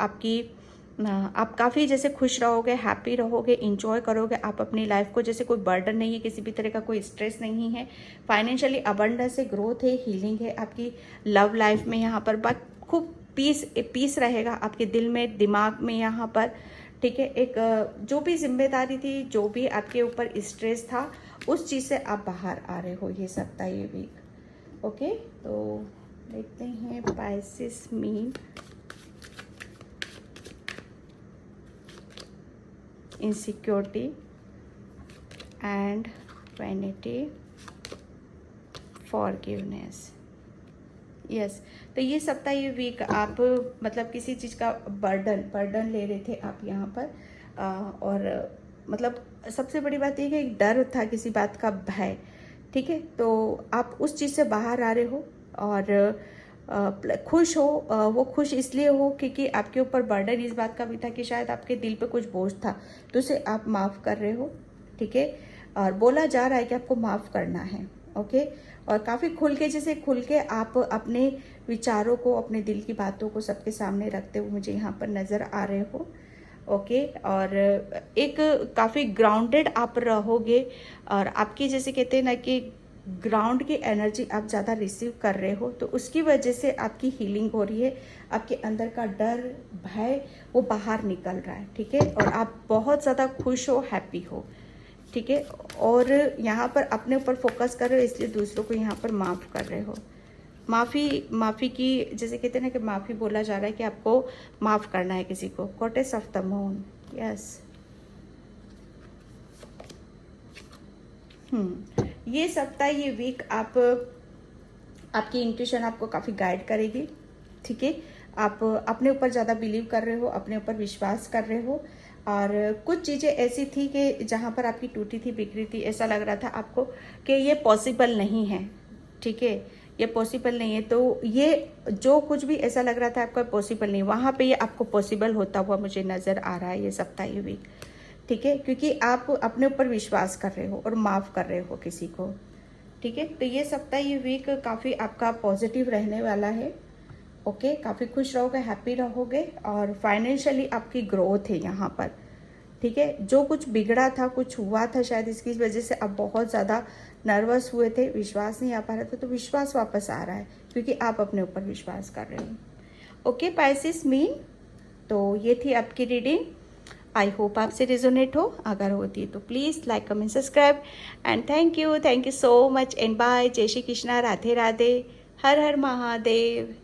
आप काफ़ी जैसे खुश रहोगे, हैप्पी रहोगे, इंजॉय करोगे आप अपनी लाइफ को, जैसे कोई बर्डन नहीं है, किसी भी तरह का कोई स्ट्रेस नहीं है। फाइनेंशियली अबंडेंस है, ग्रोथ है, हीलिंग है आपकी लव लाइफ में। यहाँ पर खूब पीस रहेगा आपके दिल में, दिमाग में यहाँ पर। ठीक है, एक जो भी जिम्मेदारी थी, जो भी आपके ऊपर स्ट्रेस था, उस चीज़ से आप बाहर आ रहे हो ये सप्ताह, ये वीक। ओके, तो देखते हैं Pisces mean insecurity and vanity, forgiveness। Yes, तो ये सप्ताह, ये वीक आप मतलब किसी चीज़ का बर्डन ले रहे थे आप यहाँ पर, और मतलब सबसे बड़ी बात ये है कि एक डर था, किसी बात का भय। ठीक है, तो आप उस चीज़ से बाहर आ रहे हो, और खुश हो। वो खुश इसलिए हो क्योंकि आपके ऊपर बर्डन इस बात का भी था कि शायद आपके दिल पे कुछ बोझ था, तो उसे आप माफ़ कर रहे हो। ठीक है, और बोला जा रहा है कि आपको माफ़ करना है। ओके, और काफ़ी खुल के आप अपने विचारों को, अपने दिल की बातों को सबके सामने रखते हुए मुझे यहाँ पर नज़र आ रहे हो। ओके, और एक काफ़ी ग्राउंडेड आप रहोगे, और आपकी जैसे कहते हैं ना कि ग्राउंड की एनर्जी आप ज़्यादा रिसीव कर रहे हो, तो उसकी वजह से आपकी हीलिंग हो रही है। आपके अंदर का डर, भय, वो बाहर निकल रहा है। ठीक है, और आप बहुत ज़्यादा खुश हो, हैप्पी हो। ठीक है, और यहाँ पर अपने ऊपर फोकस कर रहे हो, इसलिए दूसरों को यहाँ पर माफ़ कर रहे हो। माफ़ी की जैसे कहते हैं ना कि माफ़ी बोला जा रहा है कि आपको माफ़ करना है किसी को। Goddess of the moon, yes. ये सप्ताह, ये वीक आपकी इंट्यूशन आपको काफ़ी गाइड करेगी। ठीक है, आप अपने ऊपर ज़्यादा बिलीव कर रहे हो, अपने ऊपर विश्वास कर रहे हो। और कुछ चीज़ें ऐसी थी कि जहाँ पर आपकी टूटी थी, बिगड़ी थी, ऐसा लग रहा था आपको कि ये पॉसिबल नहीं है, ठीक है, ये पॉसिबल नहीं है। तो ये जो कुछ भी ऐसा लग रहा था आपका पॉसिबल नहीं, वहाँ पे ये आपको पॉसिबल होता हुआ मुझे नज़र आ रहा है ये सप्ताह, ये वीक, ठीक है, क्योंकि आप अपने ऊपर विश्वास कर रहे हो और माफ़ कर रहे हो किसी को, ठीक है। तो ये सप्ताह, ये वीक काफ़ी आपका पॉजिटिव रहने वाला है, ओके। काफ़ी खुश रहोगे, हैप्पी रहोगे, और फाइनेंशियली आपकी ग्रोथ है यहाँ पर, ठीक है। जो कुछ बिगड़ा था, कुछ हुआ था, शायद इसकी वजह से आप बहुत ज़्यादा नर्वस हुए थे, विश्वास नहीं आ पा रहा था, तो विश्वास वापस आ रहा है क्योंकि आप अपने ऊपर विश्वास कर रहे हो, ओके पाइसेस मीन। तो ये थी आपकी रीडिंग। आई होप आपसे रिजोनेट हो, अगर होती है तो please like, comment, subscribe and thank you so much and bye. जय श्री कृष्णा, राधे राधे, हर हर महादेव।